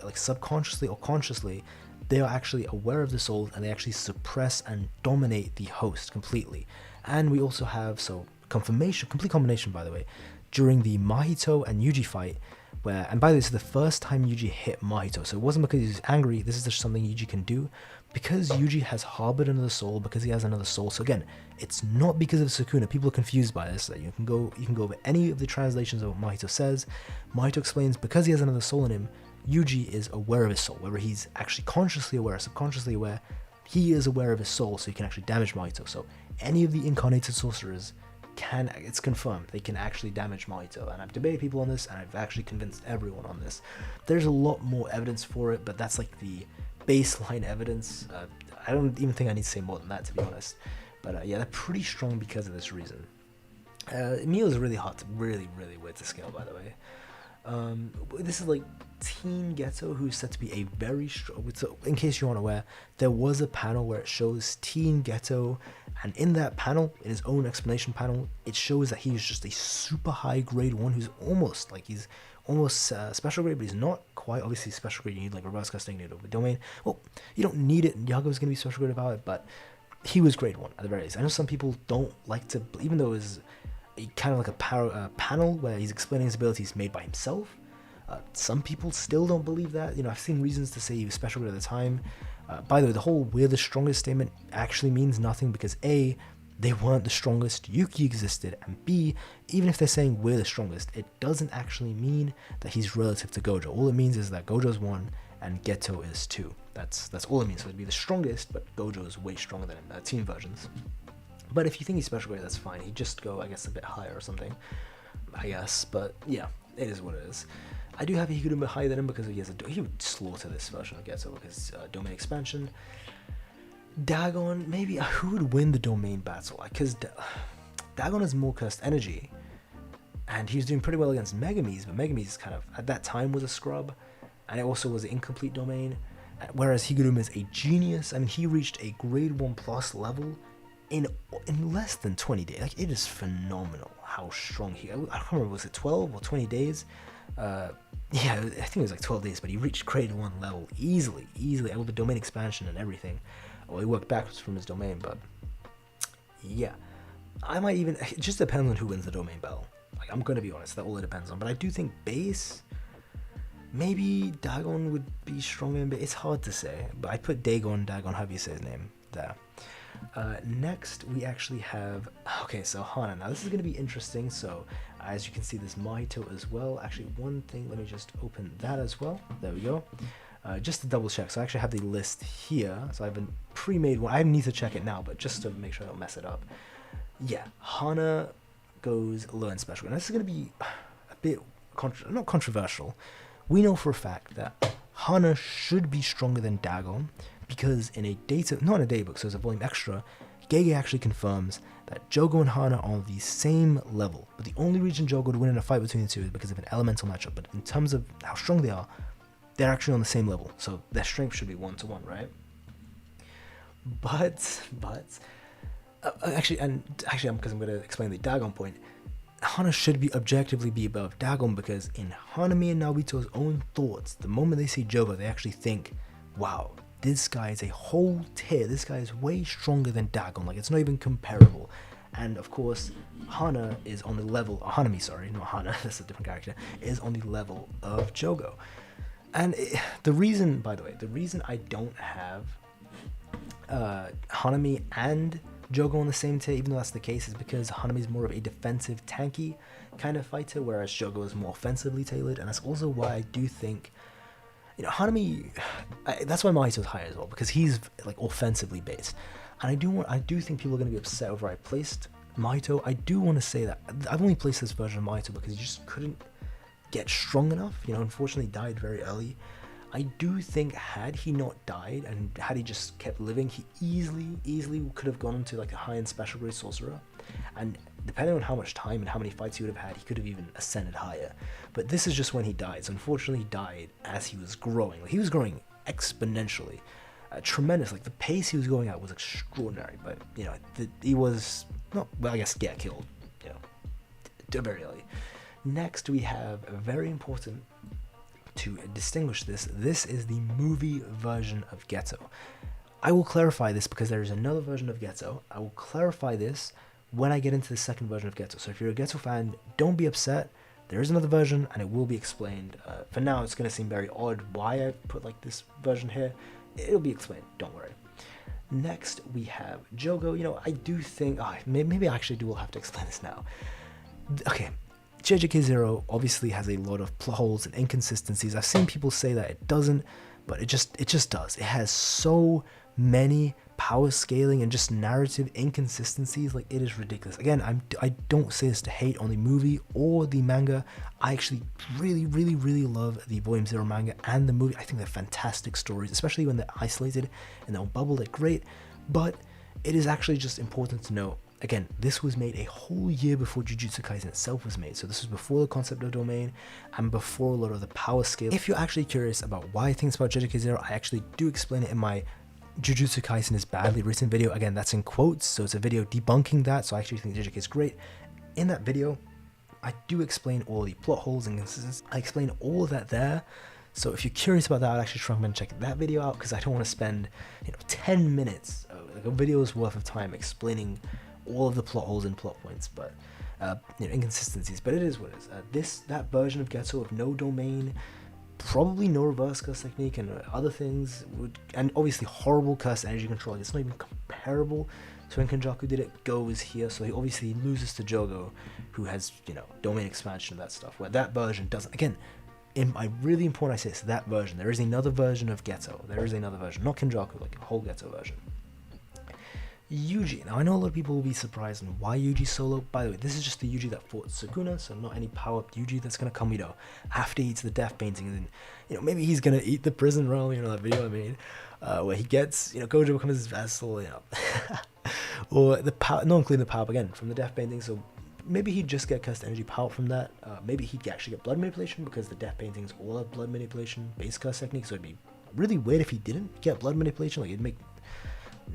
like subconsciously or consciously, they are actually aware of the souls and they actually suppress and dominate the host completely. And we also have, so complete combination, by the way, during the Mahito and Yuji fight, where, and by the way, this is the first time Yuji hit Mahito, so it wasn't because he was angry. This is just something Yuji can do because Yuji has harbored another soul, because he has another soul. So again, it's not because of Sukuna. People are confused by this. That you can go over any of the translations of what Mahito says. Mahito explains because he has another soul in him, Yuji is aware of his soul, whether he's actually consciously aware or subconsciously aware. He is aware of his soul, so he can actually damage Mahito. So any of the incarnated sorcerers it's confirmed, they can actually damage Mahito. And I've debated people on this, and I've actually convinced everyone on this. There's a lot more evidence for it, but that's like the baseline evidence. I don't even think I need to say more than that, to be honest. But yeah, they're pretty strong because of this reason. Mio is really hard to, really weird to scale, by the way. This is like Teen Geto, who's said to be a very strong. So, in case you aren't aware, there was a panel where it shows Teen Geto, and in that panel, in his own explanation panel, it shows that he's just a super high grade 1 who's almost special grade, but he's not quite. Obviously, special grade, you need like reverse custom, you need over domain. Well, you don't need it, and Yago's gonna be special grade about it, but he was grade 1 at the very least. I know some people don't like to, even though it's kind of like a panel where he's explaining his abilities made by himself. Some people still don't believe that. You know, I've seen reasons to say he was special grade at the time. By the way, the whole "we're the strongest" statement actually means nothing because A, they weren't the strongest, Yuki existed, and B, even if they're saying we're the strongest, it doesn't actually mean that he's relative to Gojo. All it means is that Gojo's 1 and Geto is 2. That's all it means. So it'd be the strongest, but Gojo is way stronger than him, team versions. But if you think he's special grade, that's fine. He'd just go, I guess, a bit higher or something, I guess. But yeah, it is what it is. I do have Higuruma higher than him because he would slaughter this version of Geto because domain expansion. Dagon, maybe who would win the domain battle? Because Dagon has more cursed energy, and he was doing pretty well against Megumi's, but Megumi's kind of at that time was a scrub, and it also was an incomplete domain. Whereas Higuruma is a genius. I mean, he reached a grade 1+ level in less than 20 days. Like, it is phenomenal how strong I can't remember, was it 12 or 20 days? Yeah, I think it was like 12 days, but he reached grade 1 level easily, with the domain expansion and everything. Well, he worked backwards from his domain, but yeah. I might even, it just depends on who wins the domain battle. Like, I'm gonna be honest, that's all it depends on. But I do think base, maybe Dagon would be stronger, but it's hard to say. But I put Dagon, however you say his name, there. Next, we actually have, okay, so Hana. Now, this is going to be interesting. So, as you can see, there's Mahito as well. Actually, one thing, let me just open that as well. There we go. Just to double check. So, I actually have the list here. So, I have a pre-made one. I need to check it now, but just to make sure I don't mess it up. Yeah, Hana goes low in special. And this is going to be a bit, not controversial. We know for a fact that Hana should be stronger than Dagon, because in a not in a databook, so it's a volume extra, GEGE actually confirms that Jogo and Hana are on the same level. But the only reason Jogo would win in a fight between the two is because of an elemental matchup. But in terms of how strong they are, they're actually on the same level. So their strength should be 1-to-1, right? But actually, because I'm going to explain the Dagon point, Hana should be objectively be above Dagon, because in Hanami and Naobito's own thoughts, the moment they see Jogo, they actually think, wow, this guy is a whole tier. This guy is way stronger than Dagon. Like, it's not even comparable. And of course, Hana is on the level, Hanami, sorry, not Hana, that's a different character, is on the level of Jogo. And the reason, by the way, I don't have Hanami and Jogo on the same tier, even though that's the case, is because Hanami is more of a defensive, tanky kind of fighter, whereas Jogo is more offensively tailored. And that's also why I do think, you know, Hanami, that's why Mahito is higher as well, because he's like offensively based. And I do think people are going to be upset over I placed Mahito. I do want to say that I've only placed this version of Mahito because he just couldn't get strong enough. You know, unfortunately died very early. I do think had he not died and had he just kept living, he easily could have gone into like a high-end special grade sorcerer. And depending on how much time and how many fights he would have had, he could have even ascended higher. But this is just when he died. So unfortunately, he died as he was growing. Like, he was growing exponentially, tremendous. Like, the pace he was going at was extraordinary. But you know, he was not, well, I guess, killed. You know, very early. Next, we have a very important to distinguish this. This is the movie version of Geto. I will clarify this because there is another version of Geto. I will clarify this when I get into the second version of Geto. So if you're a Geto fan, don't be upset. There is another version and it will be explained. For now, it's going to seem very odd why I put like this version here. It'll be explained, don't worry. Next, we have Jogo. You know, I do think, maybe I actually will have to explain this now. Okay, JJK 0 obviously has a lot of plot holes and inconsistencies. I've seen people say that it doesn't, but it just does. It has so many power scaling and just narrative inconsistencies, like it is ridiculous. Again, I don't say this to hate on the movie or the manga. I actually really love the Volume 0 manga and the movie. I think they're fantastic stories, especially when they're isolated and they're on bubble, they're great. But it is actually just important to know, again, this was made a whole year before Jujutsu Kaisen itself was made. So this was before the concept of domain and before a lot of the power scale. If you're actually curious about why I think it's about JJK 0, I actually do explain it in my Jujutsu Kaisen is badly written video. Again, that's in quotes, so it's a video debunking that. So I actually think JJK is great. In that video, I do explain all the plot holes and inconsistencies. I explain all of that there. So if you're curious about that, I'd actually recommend checking that video out, because I don't want to spend 10 minutes, like a video's worth of time explaining all of the plot holes and plot points, but inconsistencies. But it is what it is. That version of Geto with no domain, probably no reverse curse technique, and other things and obviously horrible curse energy control. It's not even comparable to when Kenjaku did it. Go is here, so he obviously loses to Jogo, who has domain expansion of that stuff. Where that version doesn't. Again, really important I say this, that version. There is another version of Geto. There is another version, not Kenjaku, like a whole Geto version. Yuji. Now I know a lot of people will be surprised on why Yuji solo. By the way, this is just the Yuji that fought Sukuna, so not any power-up Yuji that's gonna come, after he eats the death painting, and then, maybe he's gonna eat the prison realm, that video I made, where he gets, Gojo becomes his vassal, or the power, not including the power-up again from the death painting. So maybe he'd just get cursed energy power from that. Maybe he'd actually get blood manipulation, because the death paintings all have blood manipulation base curse technique. So it'd be really weird if he didn't get blood manipulation. Like, it'd make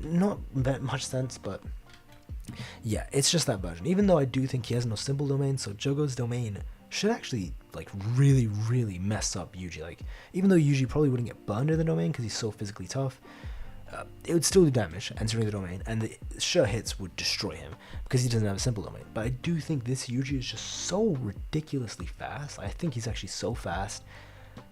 not that much sense, but yeah, it's just that version. Even though I do think he has no simple domain, so Jogo's domain should actually really mess up Yuji. Like, even though Yuji probably wouldn't get burned in the domain because he's so physically tough, it would still do damage entering the domain, and the sure hits would destroy him because he doesn't have a simple domain. But I do think this Yuji is just so ridiculously fast. I think he's actually so fast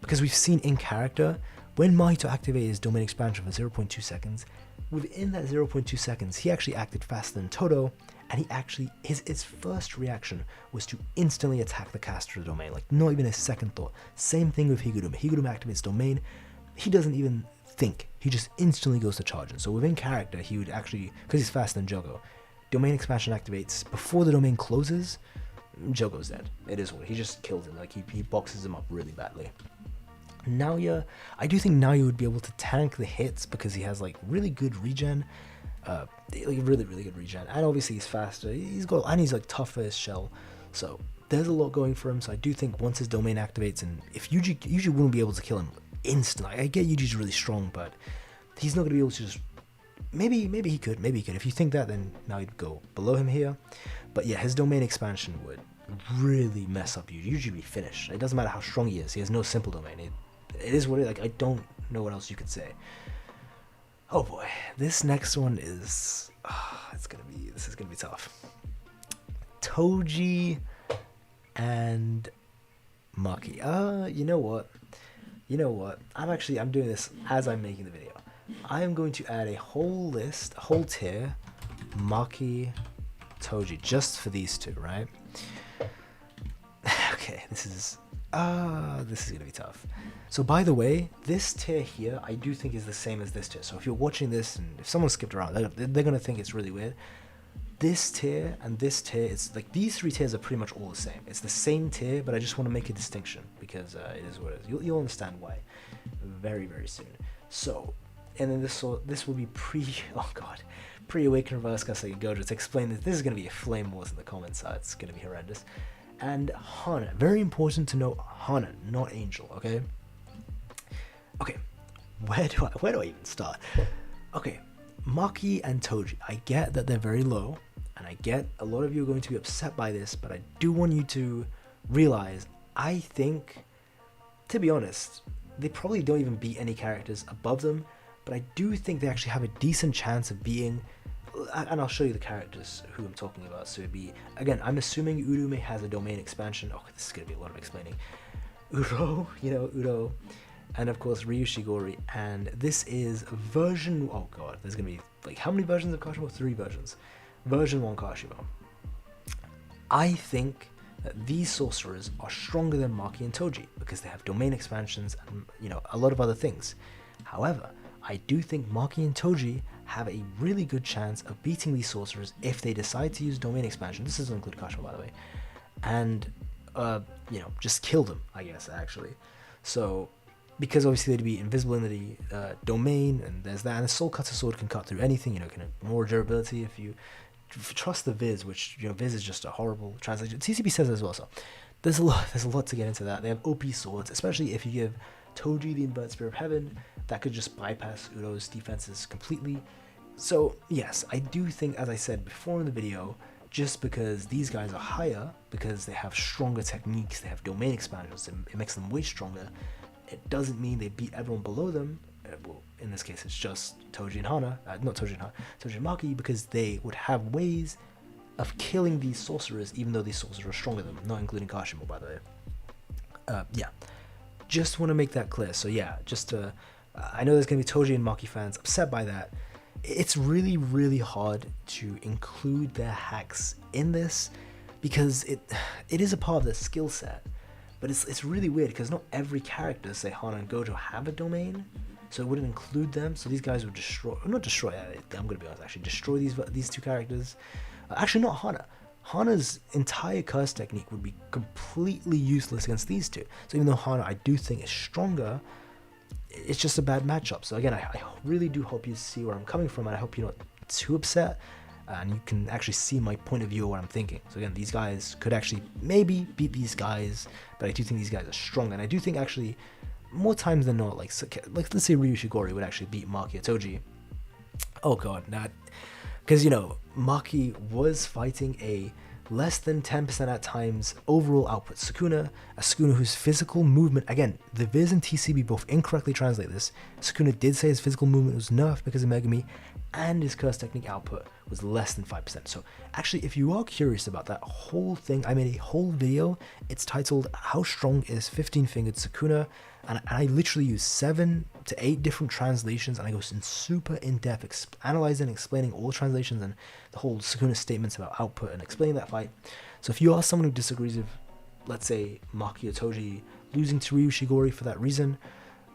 because we've seen in character when Mahito activated his domain expansion for 0.2 seconds. Within that 0.2 seconds, he actually acted faster than Todo, and he actually, his first reaction was to instantly attack the caster of the domain, like not even a second thought. Same thing with Higuruma. Higuruma activates domain, he doesn't even think, he just instantly goes to charge. And so within character, he would actually, because he's faster than Jogo, domain expansion activates before the domain closes, Jogo's dead. It is what, he just kills him, like he boxes him up really badly. Naoya, I do think Naoya would be able to tank the hits because he has like really good regen, really good regen, and obviously he's faster. He's like tough for his shell, so there's a lot going for him. So I do think once his domain activates, and if Yuji wouldn't be able to kill him instantly. I get Yuji's really strong, but he's not gonna be able to just. Maybe he could. If you think that, then now you'd go below him here. But yeah, his domain expansion would really mess up Yuji. Yuji would be finished. It doesn't matter how strong he is. He has no simple domain. It is what it is. Like, I don't know what else you could say. Oh boy, this next one is this is gonna be tough. Toji and Maki. You know what? I'm doing this as I'm making the video. I am going to add a whole tier, Maki, Toji, just for these two, right? Okay, this is gonna be tough. So by the way, this tier here, I do think is the same as this tier. So if you're watching this and if someone skipped around, they're gonna think it's really weird. This tier and this tier, it's like these three tiers are pretty much all the same. It's the same tier, but I just want to make a distinction because it is what it is. You'll understand why very, very soon. So, and then this will be pre-Awaken Reverse Curse like Gojo. To explain this, this is gonna be a flame wars in the comments. It's gonna be horrendous. And Hana, very important to know, Hana, not Angel, okay? Okay, where do I even start? Okay, Maki and Toji, I get that they're very low, and I get a lot of you are going to be upset by this, but I do want you to realize, I think, to be honest, they probably don't even beat any characters above them, but I do think they actually have a decent chance of being, and I'll show you the characters who I'm talking about. So it'd be, again, I'm assuming Urume has a domain expansion. Oh, this is going to be a lot of explaining. Uro, and of course Ryu Ishigori, and this is version, oh god, there's going to be, like, how many versions of Kashimo? 3 versions. Version 1 Kashimo. I think that these sorcerers are stronger than Maki and Toji, because they have domain expansions and, a lot of other things. However, I do think Maki and Toji have a really good chance of beating these sorcerers if they decide to use domain expansion. This doesn't include Kashimo, by the way. And, just kill them, I guess, actually. So, because obviously they'd be invisible in the domain, and there's that, and the Soul Cutter Sword can cut through anything, can have more durability if you trust the Viz, which, Viz is just a horrible translation. TCP says as well, so there's a lot to get into that. They have OP swords, especially if you give Toji the Inverted Spear of Heaven, that could just bypass Udo's defenses completely. So yes, I do think, as I said before in the video, just because these guys are higher, because they have stronger techniques, they have domain expansions, it makes them way stronger, it doesn't mean they beat everyone below them. Well, in this case it's just Toji and Hana, Toji and Maki, because they would have ways of killing these sorcerers, even though these sorcerers are stronger than them, not including Kashimo, by the way. Just want to make that clear. So yeah, I know there's going to be Toji and Maki fans upset by that. It's really, really hard to include their hacks in this, because it is a part of their skill set, but it's really weird, because not every character, say Hana and Gojo, have a domain, so it wouldn't include them. So these guys would I'm going to be honest, actually destroy these two characters. Actually, not Hana. Hana's entire curse technique would be completely useless against these two. So even though Hana, I do think, is stronger, it's just a bad matchup. So again, I really do hope you see where I'm coming from, and I hope you're not too upset, and you can actually see my point of view of what I'm thinking. So again, these guys could actually maybe beat these guys, but I do think these guys are strong, and I do think actually more times than not, like let's say Ishigori would actually beat Maki or Toji. Oh god, not because Maki was fighting a less than 10% at times overall output Sukuna, a Sukuna whose physical movement, again, the Viz and TCB both incorrectly translate this. Sukuna did say his physical movement was nerfed because of Megumi, and his curse technique output was less than 5%. So actually, if you are curious about that whole thing, I made a whole video. It's titled How Strong is 15-Fingered Sukuna, and I literally use 7 to 8 different translations, and I go super in-depth analyzing and explaining all translations and the whole Sukuna statements about output and explaining that fight. So if you are someone who disagrees with, let's say, Maki or Toji losing to Ishigori for that reason,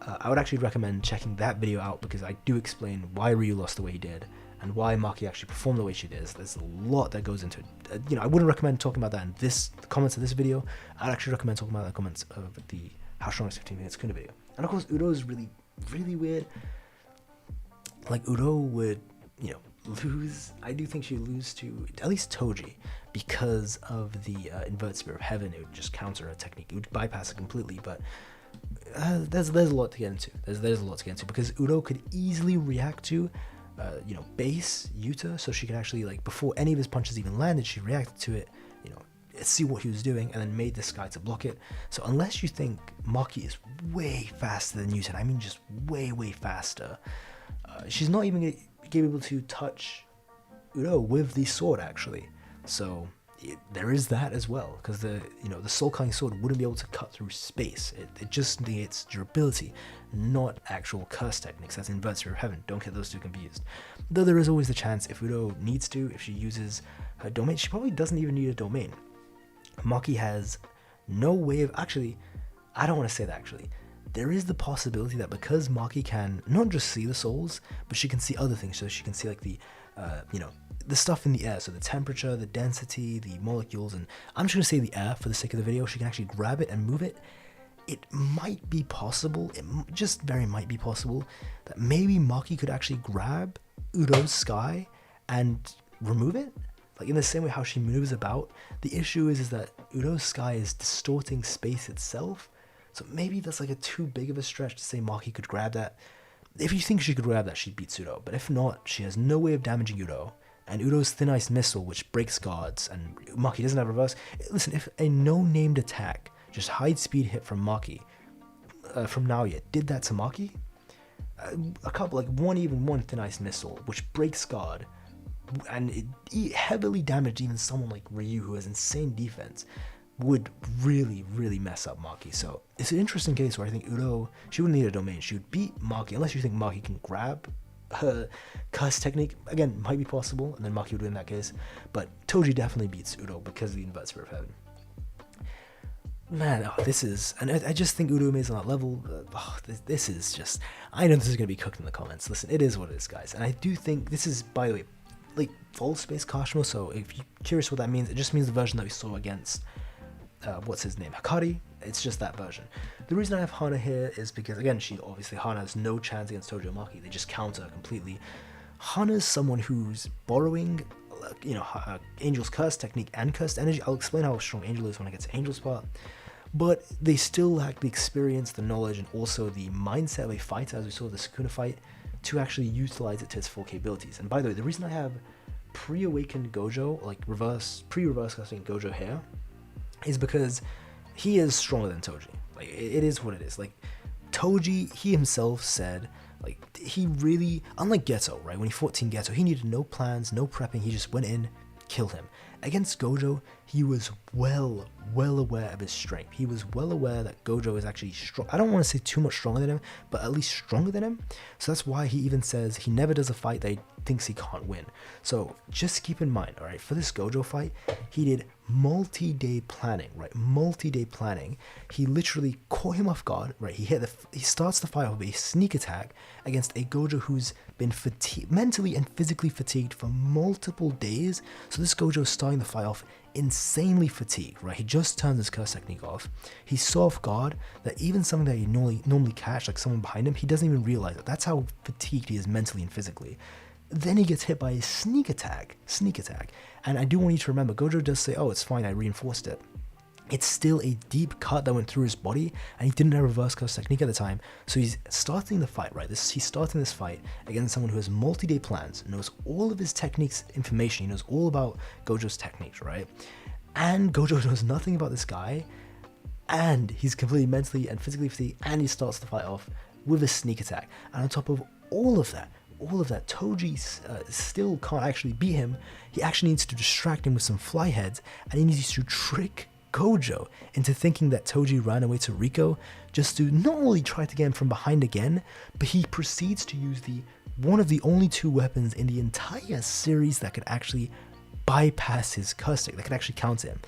I would actually recommend checking that video out, because I do explain why Ryu lost the way he did and why Maki actually performed the way she did. There's a lot that goes into it. I wouldn't recommend talking about that in the comments of this video. I'd actually recommend talking about the comments of the How Strong is 15 Minutes Sukuna video. And of course, Udo is really, really weird. Like, Udo would, lose. I do think she'd lose to at least Toji, because of the Inverted Spear of Heaven. It would just counter her technique. It would bypass it completely, but there's a lot to get into. There's a lot to get into, because Udo could easily react to base Yuta, so she could actually, like, before any of his punches even landed, she reacted to it, see what he was doing, and then made this guy to block it. So unless you think Maki is way faster than Yuta, I mean just way, way faster, she's not even able to touch Udo with the sword, actually. So there is that as well, because the soul cutting sword wouldn't be able to cut through space. It just needs durability, not actual curse techniques. That's Inverted Spear of Heaven. Don't get those two confused. Though there is always the chance, if Udo needs to, if she uses her domain, she probably doesn't even need a domain. Maki has no way of, actually, I don't want to say that, actually. There is the possibility that because Maki can not just see the souls, but she can see other things. So she can see, like, the stuff in the air, so the temperature, the density, the molecules, and I'm just going to say the air for the sake of the video. She can actually grab it and move it. It might be possible, it just very might be possible, that maybe Maki could actually grab Udo's sky and remove it, like in the same way how she moves about. The issue is that Udo's sky is distorting space itself, so maybe that's like a too big of a stretch to say Maki could grab that. If you think she could grab that, she beats Udo, but if not, she has no way of damaging Udo. And Udo's Thin Ice Missile, which breaks guards, and Maki doesn't have reverse. Listen, if a no-named attack, just hide speed hit from Maki, from Naoya, did that to Maki, a couple, like one Thin Ice Missile, which breaks guard, and it heavily damaged even someone like Ryu, who has insane defense, would really, really mess up Maki. So it's an interesting case where I think Udo, she wouldn't need a domain. She would beat Maki, unless you think Maki can grab her curse technique. Again, might be possible, and then Maki would win that case. But Toji definitely beats Udo because of the Inverted Spear of Heaven. Man, this is, and I just think Uraume is on that level. This is just, I know this is going to be cooked in the comments. Listen, it is what it is, guys. And I do think this is, by the way, like, full space Kashimo, so if you're curious what that means, it just means the version that we saw against, what's his name, Hakari. It's just that version. The reason I have Hana here is because, again, Hana has no chance against Toji or Maki. They just counter completely. Hana is someone who's borrowing, Angel's Curse technique and Cursed Energy. I'll explain how strong Angel is when I get to Angel's part. But they still lack the experience, the knowledge, and also the mindset of a fighter, as we saw the Sukuna fight, to actually utilize it to its full capabilities. And by the way, the reason I have pre-awakened Gojo, like pre-reverse casting Gojo here, is because he is stronger than Toji. Like, it is what it is. Like, Toji, he himself said, like, he really, unlike Geto, right, when he fought Team Geto, he needed no plans, no prepping, he just went in, killed him. Against Gojo, he was well aware of his strength. He was well aware that Gojo is actually strong. I don't want to say too much stronger than him, but at least stronger than him. So that's why he even says he never does a fight that he thinks he can't win. So just keep in mind, all right, for this Gojo fight, he did multi-day planning, right? Multi-day planning. He literally caught him off guard, right? He starts the fight off with a sneak attack against a Gojo who's been mentally and physically fatigued for multiple days. So this Gojo is starting the fight off insanely fatigued, right? He just turns his curse technique off. He's so off guard that even something that he normally catch, like someone behind him, he doesn't even realize it. That's how fatigued he is mentally and physically. Then he gets hit by a sneak attack. And I do want you to remember, Gojo does say, oh, it's fine, I reinforced it. It's still a deep cut that went through his body, and he didn't have reverse curse technique at the time. So he's starting the fight, right? He's starting this fight against someone who has multi-day plans, knows all of his techniques information, he knows all about Gojo's techniques, right? And Gojo knows nothing about this guy, and he's completely mentally and physically fatigued, and he starts the fight off with a sneak attack. And on top of all of that, Toji still can't actually beat him. He actually needs to distract him with some fly heads, and he needs to trick Gojo into thinking that Toji ran away to Rico just to not only try to get him from behind again, but he proceeds to use one of the only two weapons in the entire series that could actually bypass his curse stick, that could actually counter him.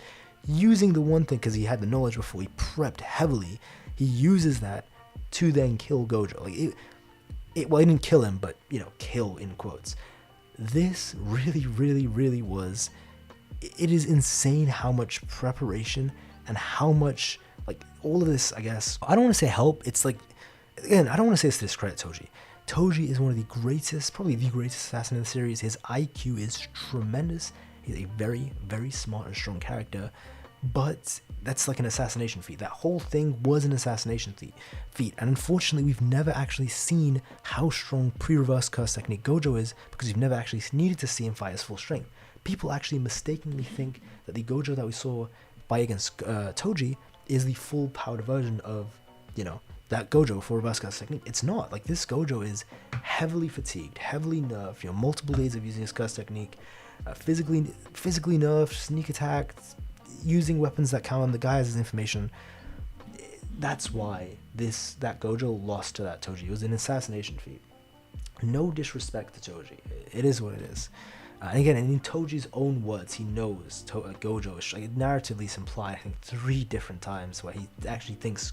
Using the one thing, because he had the knowledge before, he prepped heavily, he uses that to then kill Gojo. Like, well, he didn't kill him, but, kill in quotes. This really was, it is insane how much preparation and how much, like, all of this, I guess, I don't want to say help, it's like, again, I don't want to say this to discredit Toji. Toji is one of the greatest, probably the greatest assassin in the series. His IQ is tremendous. He's a very smart and strong character, but that's like an assassination feat. That whole thing was an assassination feat, and unfortunately we've never actually seen how strong pre-reverse curse technique Gojo is, because we've never actually needed to see him fight his full strength. People actually mistakenly think that the Gojo that we saw fight against Toji is the full powered version of, that Gojo for reverse curse technique. It's not. Like, this Gojo is heavily fatigued, heavily nerfed, multiple days of using his curse technique, physically nerfed, sneak attack, using weapons that count on the guy as his information. That's why that Gojo lost to that Toji. It was an assassination feat. No disrespect to Toji. It is what it is. And again, in Toji's own words, he knows Gojo is, like, narratively is implied, I think, 3 different times where he actually thinks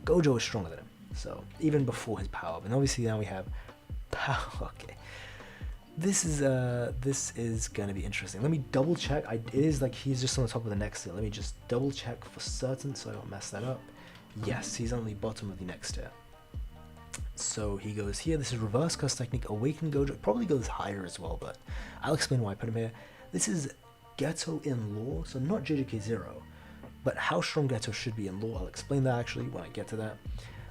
Gojo is stronger than him. So, even before his power. And obviously now we have power. Okay. This is gonna be interesting. Let me double check. It is like he's just on the top of the next tier. Let me just double check for certain so I don't mess that up. Yes, he's on the bottom of the next tier. So he goes here. This is reverse curse technique, awaken Gojo. Probably goes higher as well, but I'll explain why I put him here. This is Geto in lore, so not JJK 0, but how strong Geto should be in lore. I'll explain that actually when I get to that.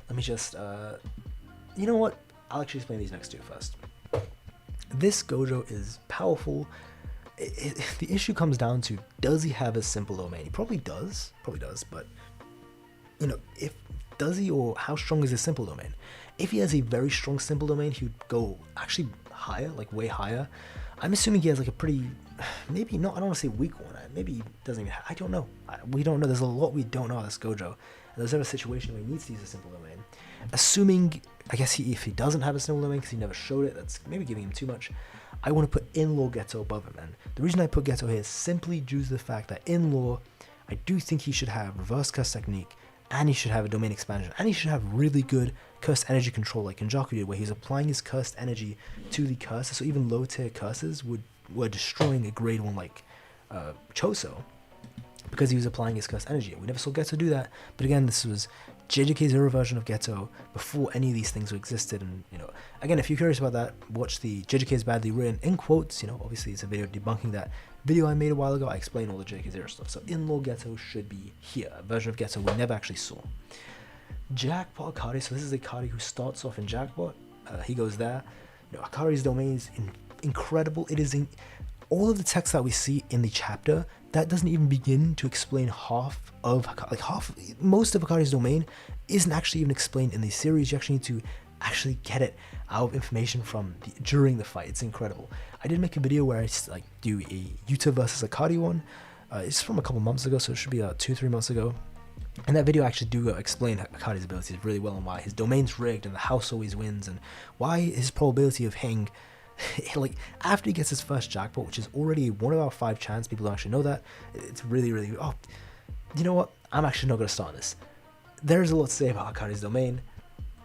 Let me just, you know what? I'll actually explain these next two first. This Gojo is powerful. The issue comes down to, does he have a simple domain? He probably does, but, does he, or how strong is his simple domain? If he has a very strong simple domain, he would go actually higher, like way higher. I'm assuming he has like a pretty, maybe not, I don't want to say weak one, maybe he doesn't even, I don't know. We don't know, there's a lot we don't know about this Gojo. And there's never a situation where he needs to use a simple domain. Assuming, I guess if he doesn't have a simple domain because he never showed it, that's maybe giving him too much. I want to put in-law Geto above him, and the reason I put Geto here is simply due to the fact that in-law, I do think he should have reverse curse technique, and he should have a domain expansion, and he should have really good cursed energy control like Kenjaku did, where he was applying his cursed energy to the curses, so even low tier curses were destroying a grade 1 like Choso, because he was applying his cursed energy. We never saw Geto do that, but again, this was JJK Zero version of Geto before any of these things existed. And again, if you're curious about that, watch the JJK is badly written in quotes. Obviously it's a video debunking that video I made a while ago. I explained all the JJK Zero stuff. So in-law Geto should be here, a version of Geto we never actually saw. Jackpot Akari. So this is Akari who starts off in Jackpot. He goes there. Akari's domain is incredible. It is all of the text that we see in the chapter that doesn't even begin to explain most of Akari's domain isn't actually even explained in the series. You actually need to get it out of information from during the fight. It's incredible. I did make a video where I do a Yuta versus Akari one. It's from a couple months ago, so it should be 2-3 months ago. And that video actually do explain Akari's abilities really well, and why his domain's rigged and the house always wins, and why his probability of hitting after he gets his first jackpot, which is already 1 out of 5 chance, people don't actually know that. It's really, really, you know what? I'm actually not going to start on this. There's a lot to say about Akari's domain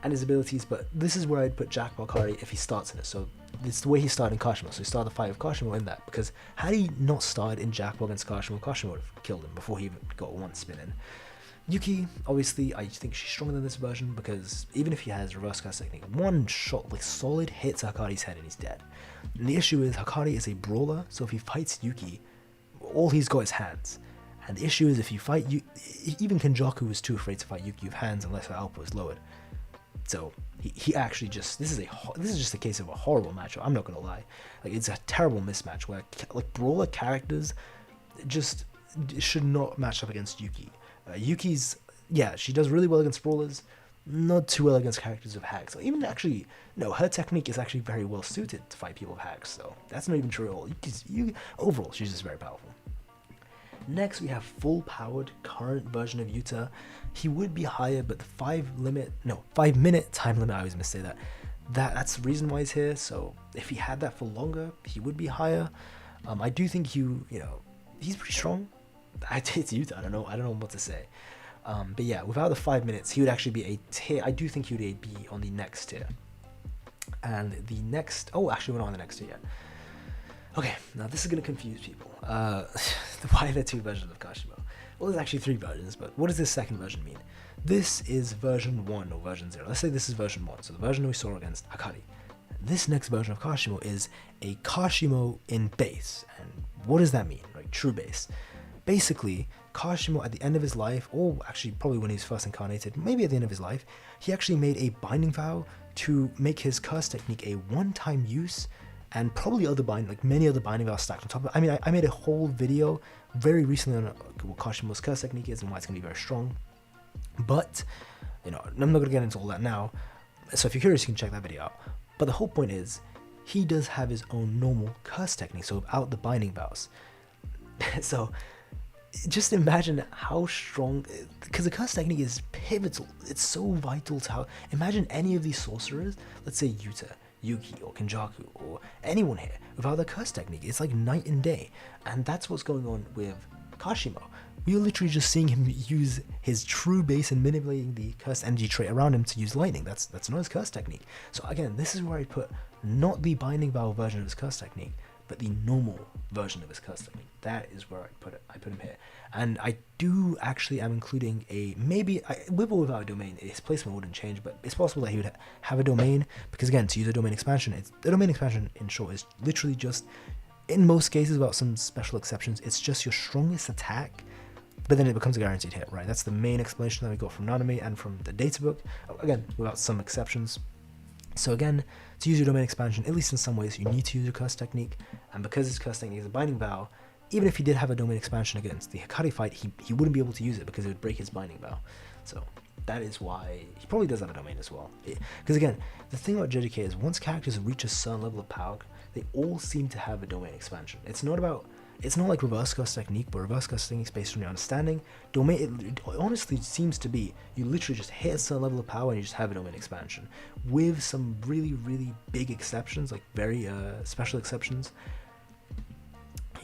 and his abilities, but this is where I'd put Jackpot Akari if he starts in it. So it's the way he started in Kashimo. So he started the fight with Kashimo in that, because had he not started in Jackpot against Kashimo, Kashimo would have killed him before he even got one spin in. Yuki, obviously, I think she's stronger than this version, because even if he has reverse cast technique, one shot, solid, hits Hakari's head and he's dead. And the issue is, Hakari is a brawler, so if he fights Yuki, all he's got is hands. And the issue is, if you fight even Kenjaku was too afraid to fight Yuki with hands unless her output is lowered. So he actually just, this is just a case of a horrible matchup. I'm not gonna lie, it's a terrible mismatch where brawler characters just should not match up against Yuki. Yuki's, she does really well against brawlers, not too well against characters with hacks. Even actually, no, her technique is actually very well suited to fight people with hacks, so that's not even true at all. Overall, she's just very powerful. Next, we have full-powered current version of Yuta. He would be higher, but the 5-minute time limit, I always missay that. That's the reason why he's here, so if he had that for longer, he would be higher. I do think he's pretty strong. It's Yuta, I don't know what to say. But yeah, without the 5 minutes, he would actually be a tier. I do think he would be on the next tier. And the next, actually we're not on the next tier yet. Okay, now this is going to confuse people. Why are there 2 versions of Kashimo? Well, there's actually 3 versions, but what does this second version mean? This is version 1 or version 0. Let's say this is version 1, so the version we saw against Akari. This next version of Kashimo is a Kashimo in base. And what does that mean? True base. Basically, Kashimo at the end of his life, or actually probably when he was first incarnated, maybe at the end of his life, he actually made a binding vow to make his curse technique a one-time use, and probably many other binding vows stacked on top of it. I mean, I made a whole video very recently on what Kashimo's curse technique is and why it's going to be very strong. But, I'm not going to get into all that now, so if you're curious, you can check that video out. But the whole point is, he does have his own normal curse technique, so without the binding vows. So, just imagine how strong, because the curse technique is pivotal. It's so vital to how, imagine any of these sorcerers, let's say Yuta, Yuki, or Kenjaku, or anyone here, without the curse technique. It's like night and day. And that's what's going on with Kashimo. We are literally just seeing him use his true base and manipulating the curse energy trait around him to use lightning. That's not his curse technique. So again, this is where I put not the binding vow version of his curse technique, but the normal version of his curse technique. That is where I put it. I put him here. And I do actually am including with or without a domain, his placement wouldn't change, but it's possible that he would have a domain, because again, to use a domain expansion, the domain expansion in short is literally just, in most cases, without some special exceptions, it's just your strongest attack, but then it becomes a guaranteed hit, right? That's the main explanation that we got from Nanami and from the data book, again, without some exceptions. So again, to use your domain expansion, at least in some ways, you need to use your curse technique, and because his curse technique is a binding vow, even if he did have a domain expansion against the Hikari fight, he wouldn't be able to use it because it would break his binding vow. So that is why he probably does have a domain as well. Because again, the thing about JJK is once characters reach a certain level of power, they all seem to have a domain expansion. It's not like reverse curse technique, but reverse curse technique is based on your understanding. Domain, it honestly seems to be, you literally just hit a certain level of power and you just have a domain expansion. With some really, really big exceptions, like very special exceptions.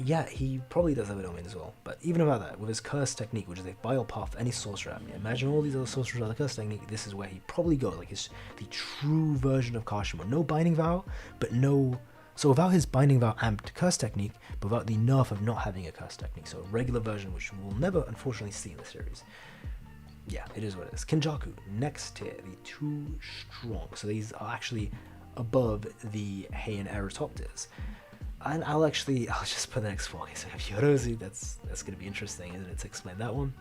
Yeah, he probably does have a domain as well. But even about that, with his curse technique, which is a bile path any sorcerer, I mean, imagine all these other sorcerers are the curse technique, this is where he probably goes, like his the true version of Kashimo. No binding vow, but no, so without his binding vow amped curse technique, but without the nerf of not having a curse technique. So a regular version, which we'll never unfortunately see in the series. Yeah, it is what it is. Kenjaku, next tier, the too strong. So these are actually above the Heian era top tiers. And I'll just put the next four. Okay, so we have Yorozu, that's going to be interesting, isn't it, to explain that one.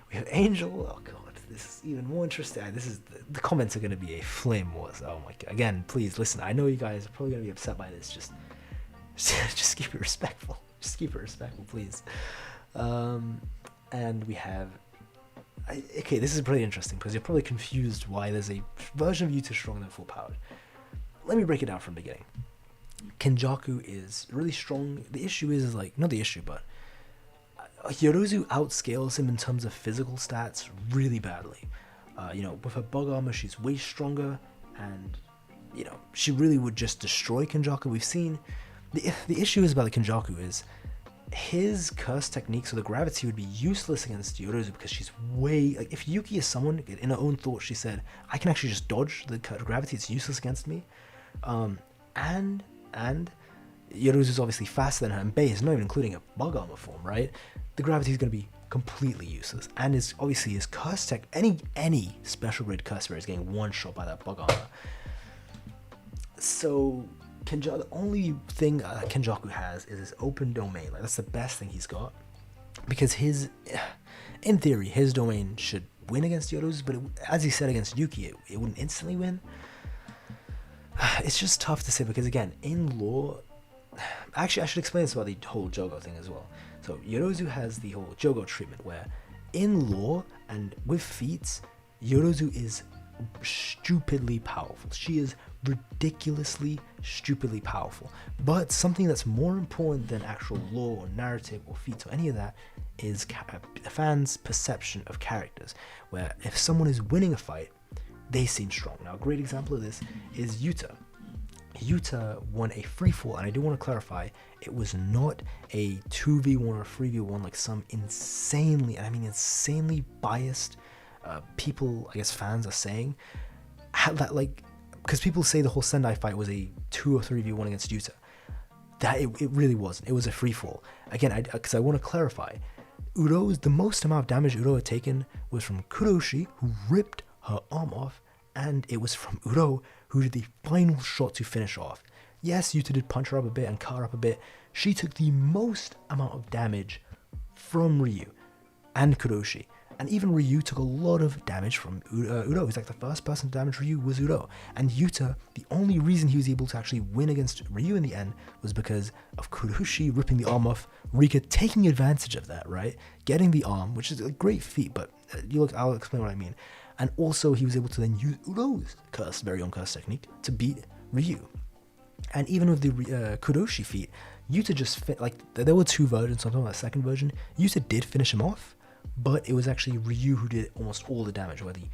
We have Angel, oh god, this is even more interesting. This is, the comments are going to be a flame wars. Oh my god, again, please listen, I know you guys are probably going to be upset by this, just keep it respectful. Just keep it respectful, please. And we have, okay, this is pretty interesting, because you're probably confused why there's a version of Yuta stronger than full powered. Let me break it down from the beginning. Kenjaku is really strong. The issue is like, not the issue, but Yorozu outscales him in terms of physical stats really badly. With her bug armor, she's way stronger, and she really would just destroy Kenjaku. We've seen the issue is about the Kenjaku is his curse technique, so the gravity would be useless against Yorozu because she's way, like, if Yuki is someone, in her own thought, she said, I can actually just dodge the gravity, it's useless against me. And Yorozu's obviously faster than her in base, not even including a bug armor form, right? The gravity is going to be completely useless. And is obviously his curse tech, any special grade curse bearer is getting one shot by that bug armor. So the only thing Kenjaku has is his open domain. Like, that's the best thing he's got, because in theory, his domain should win against Yorozu, but as he said against Yuki, it wouldn't instantly win. It's just tough to say, because again, in lore, actually I should explain this about the whole Jogo thing as well. So Yorozu has the whole Jogo treatment where in lore and with feats, Yorozu is stupidly powerful. She is ridiculously stupidly powerful. But something that's more important than actual lore or narrative or feats or any of that is fans' perception of characters, where if someone is winning a fight, they seem strong. Now, a great example of this is Yuta. Yuta won a free-fall, and I do want to clarify, it was not a 2v1 or 3v1 like some insanely, and I mean insanely biased people, I guess fans are saying, that, like, because people say the whole Sendai fight was a 2 or 3v1 against Yuta. That it really wasn't. It was a free-fall. Again, because I want to clarify, the most amount of damage Uro had taken was from Kuroshi, who ripped her arm off, and it was from Uro, who did the final shot to finish off. Yes, Yuta did punch her up a bit and cut her up a bit. She took the most amount of damage from Ryu and Kuroshi. And even Ryu took a lot of damage from Uro. He's like the first person to damage Ryu was Uro. And Yuta, the only reason he was able to actually win against Ryu in the end was because of Kuroshi ripping the arm off, Rika taking advantage of that, right? Getting the arm, which is a great feat, but I'll explain what I mean. And also he was able to then use Uro's very own curse technique to beat Ryu. And even with the Kuroshi feat, Yuta just there were two versions, so I'm talking about the second version. Yuta did finish him off, but it was actually Ryu who did almost all the damage, where the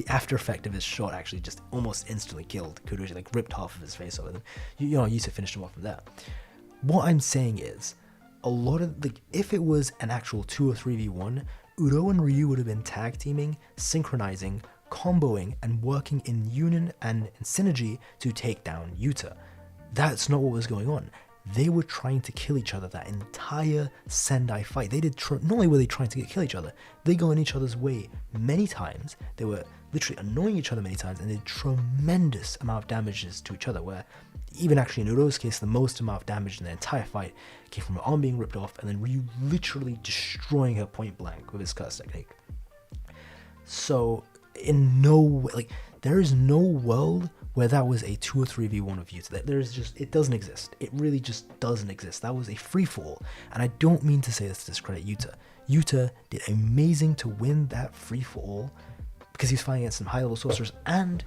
after effect of his shot actually just almost instantly killed Kuroshi, like ripped half of his face over them. Yuta finished him off from that. What I'm saying is, a lot of, if it was an actual 2 or 3v1, Uro and Ryu would have been tag teaming, synchronizing, comboing, and working in union and in synergy to take down Yuta. That's not what was going on. They were trying to kill each other that entire Sendai fight. They did not only were they trying to kill each other, they got in each other's way many times. They were literally annoying each other many times, and did tremendous amount of damages to each other, where even actually in Uro's case, the most amount of damage in the entire fight came from her arm being ripped off, and then Ryu literally destroying her point blank with his curse technique. So in no way, there is no world where that was a 2 or 3v1 of Yuta. It doesn't exist. It really just doesn't exist. That was a free fall, and I don't mean to say this to discredit Yuta. Yuta did amazing to win that free fall because he was fighting against some high level sorcerers, and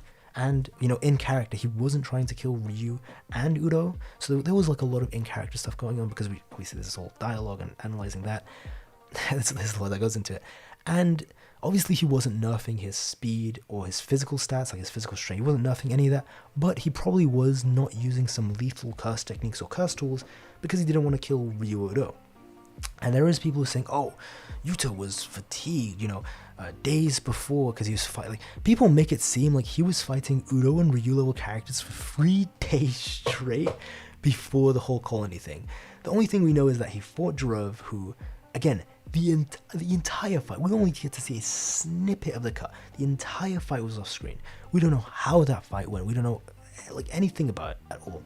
in character he wasn't trying to kill Ryu and Uro, so there was a lot of in character stuff going on, because we obviously there's this whole dialogue and analyzing that. There's a lot that goes into it, And obviously he wasn't nerfing his speed or his physical stats, like his physical strength. He wasn't nerfing any of that, but he probably was not using some lethal curse techniques or curse tools because he didn't want to kill Ryu or Udo. And there is people who are saying, oh, Yuta was fatigued, days before because he was fighting. Like, people make it seem like he was fighting Udo and Ryu level characters for 3 days straight before the whole colony thing. The only thing we know is that he fought Jirov, who, again, the entire fight, we only get to see a snippet of the cut. The entire fight was off screen. We don't know how that fight went. We don't know anything about it at all.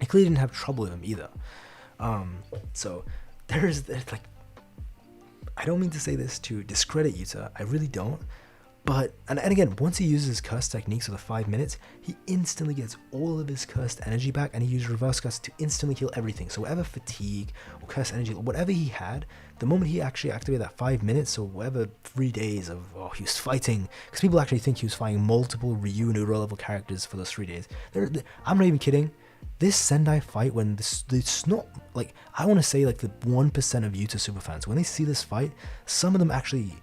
I clearly didn't have trouble with him either. So there's like, I don't mean to say this to discredit Yuta, I really don't. But, and again, once he uses his curse techniques for the 5 minutes, he instantly gets all of his cursed energy back, and he uses reverse curse to instantly heal everything. So whatever fatigue or cursed energy, whatever he had, the moment he actually activated that 5 minutes, or whatever 3 days of, he was fighting, because people actually think he was fighting multiple Ryu and Uro level characters for those 3 days. I'm not even kidding. This Sendai fight, when it's not, like, I want to say like the 1% of Yuta superfans, when they see this fight, some of them actually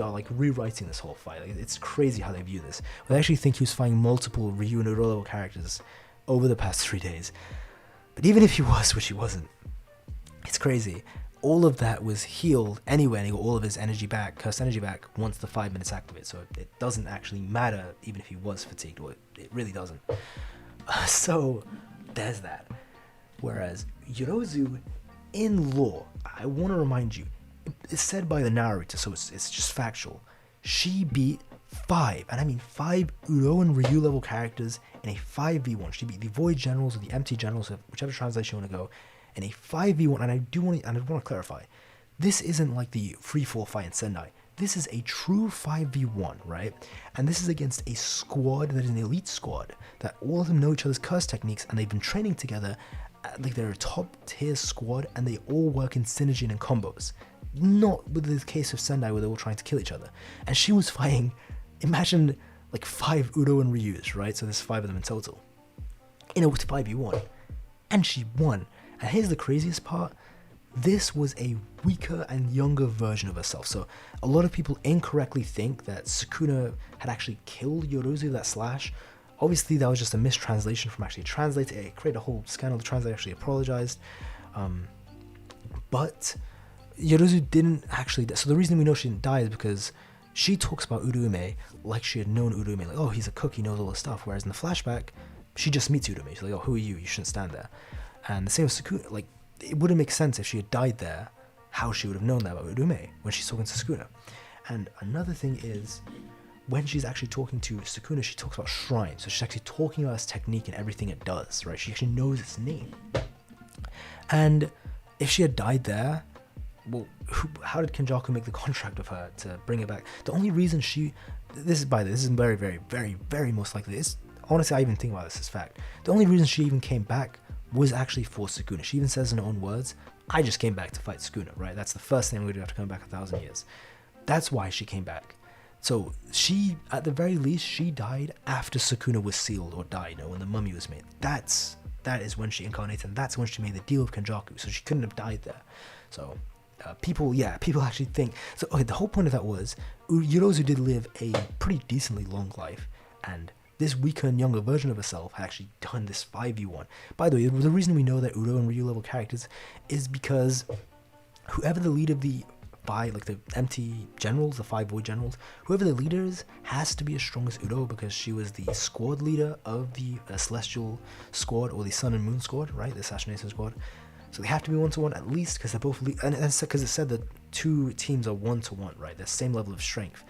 are like rewriting this whole fight. Like, it's crazy how they view this. They actually think he was fighting multiple Ryu and Uro level characters over the past 3 days. But even if he was, which he wasn't, it's crazy. All of that was healed anyway, and he got all of his energy back, cursed energy back, once the 5 minutes activate. So it doesn't actually matter even if he was fatigued, or it really doesn't. So there's that. Whereas Yorozu, in lore, I want to remind you, it's said by the narrator, so it's just factual. She beat 5, and I mean 5 Uro and Ryu level characters in a 5v1. She beat the Void Generals or the Empty Generals, whichever translation you want to go, in a 5v1. And I want to clarify, this isn't like the free-for-all fight in Sendai. This is a true 5v1, right? And this is against a squad that is an elite squad, that all of them know each other's curse techniques, and they've been training together. Like, they're a top-tier squad, and they all work in synergy and combos. Not with the case of Sendai where they're all trying to kill each other. And she was fighting, imagine, like 5 Udo and Ryus, right? So there's 5 of them in total, in a 5v1. And she won. And here's the craziest part. This was a weaker and younger version of herself. So a lot of people incorrectly think that Sukuna had actually killed Yorozu, that slash. Obviously, that was just a mistranslation from actually a translator. It created a whole scandal. The translator actually apologized. But Yorozu didn't actually die. So the reason we know she didn't die is because she talks about Urume like she had known Urume. Like, oh, he's a cook, he knows all this stuff. Whereas in the flashback, she just meets Urume. She's like, oh, who are you? You shouldn't stand there. And the same with Sukuna. Like, it wouldn't make sense if she had died there, how she would have known that about Urume when she's talking to Sukuna. And another thing is, when she's actually talking to Sukuna, she talks about shrine. So she's actually talking about its technique and everything it does, right? She actually knows its name. And if she had died there, well, how did Kenjaku make the contract with her to bring it back? The only reason this is very, very, very, very most likely, honestly, I even think about this as fact. The only reason she even came back was actually for Sukuna. She even says in her own words, I just came back to fight Sukuna, right? That's the first thing I'm going to do after coming back 1,000 years. That's why she came back. So she, at the very least, she died after Sukuna was sealed or died, when the mummy was made. That is when she incarnated, and that's when she made the deal with Kenjaku. So she couldn't have died there. So people actually think. So okay, the whole point of that was Yorozu did live a pretty decently long life, and this weaker and younger version of herself had actually done this 5v1. By the way, the reason we know that Udo and Ryu level characters is because whoever the leader of the 5, like the empty generals, the 5 void generals, whoever the leader is has to be as strong as Udo, because she was the squad leader of the celestial squad, or the sun and moon squad, right? The assassination squad. So they have to be 1-to-1 at least, because they're both, and because it said that 2 teams are 1-to-1, right? They're same level of strength.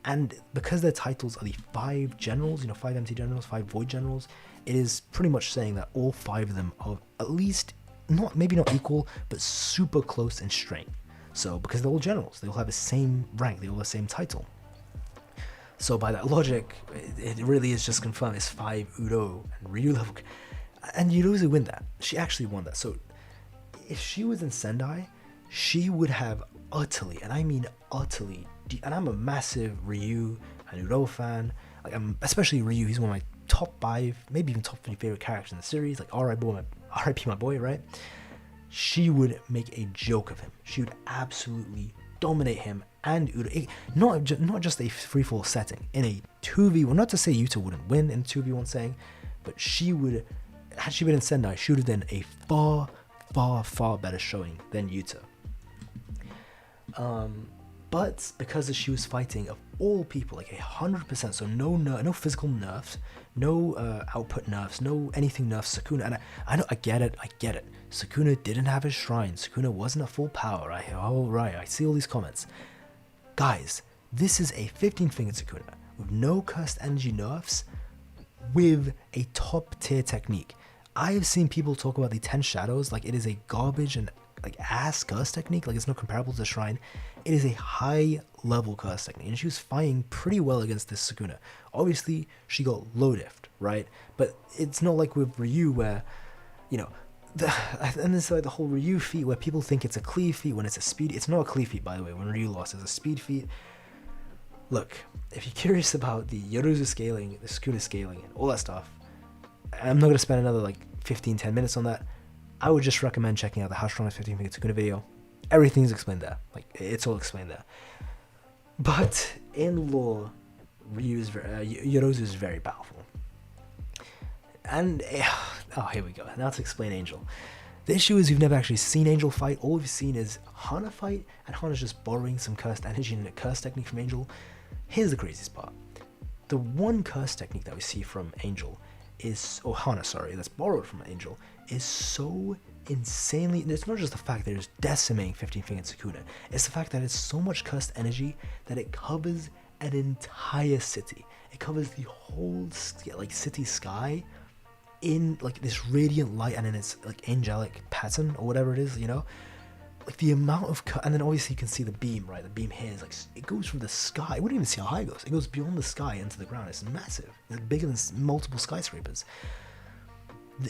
And because their titles are the 5 generals, 5 empty generals, 5 void generals, it is pretty much saying that all 5 of them are at least, maybe not equal, but super close in strength. So, because they're all generals, they all have the same rank, they all have the same title. So by that logic, it really is just confirmed it's 5 Udo and Ryu level. And Yorozu win that. She actually won that. So if she was in Sendai, she would have utterly, and I mean utterly, and I'm a massive Ryu and Udo fan, especially Ryu. He's one of my top 5, maybe even top 3 favorite characters in the series, like R.I.P. my boy, right? She would make a joke of him. She would absolutely dominate him and Uda. Not just a free-fall setting, in a 2v1, not to say Yuta wouldn't win in a 2v1 setting, but she would, had she been in Sendai, she would have done a far, far, far better showing than Yuta. But because she was fighting, of all people, like 100%, so no physical nerfs, no output nerfs, no anything nerfs, Sukuna, and I get it, Sukuna didn't have his shrine, Sukuna wasn't at full power, right, I see all these comments. Guys, this is a 15-fingered Sukuna, with no cursed energy nerfs, with a top tier technique. I have seen people talk about the 10 shadows like it is a garbage and like ass curse technique, like it's not comparable to the shrine. It is a high level curse technique, and she was fighting pretty well against this Sukuna. Obviously she got low diffed, right? But it's not like with Ryu where, you know, and it's like the whole Ryu feat where people think it's a cleave feat when it's a speed. It's not a cleave feat, by the way. When Ryu lost, it's a speed feat. Look, if you're curious about the Yoruzu scaling, the Sukuna scaling, and all that stuff, I'm not going to spend another like 15-10 minutes on that. I would just recommend checking out the How Strong is 15-Fingered Sukuna video. Everything's explained there. Like, it's all explained there. But in lore, Yoruzu is very powerful. And, oh, here we go. Now to explain Angel. The issue is you've never actually seen Angel fight. All you've seen is Hana fight, and Hana's just borrowing some cursed energy and a curse technique from Angel. Here's the craziest part. The one curse technique that we see from Angel is, or Hana, sorry, that's borrowed from Angel, is so insanely, it's not just the fact that it's decimating 15-Fingered Sukuna, it's the fact that it's so much cursed energy that it covers an entire city. It covers the whole like city sky in like this radiant light and in its like angelic pattern or whatever it is, you know? Like the amount of, and then obviously you can see the beam, right? The beam here is like, it goes from the sky, I wouldn't even see how high it goes. It goes beyond the sky into the ground. It's massive. It's like bigger than multiple skyscrapers.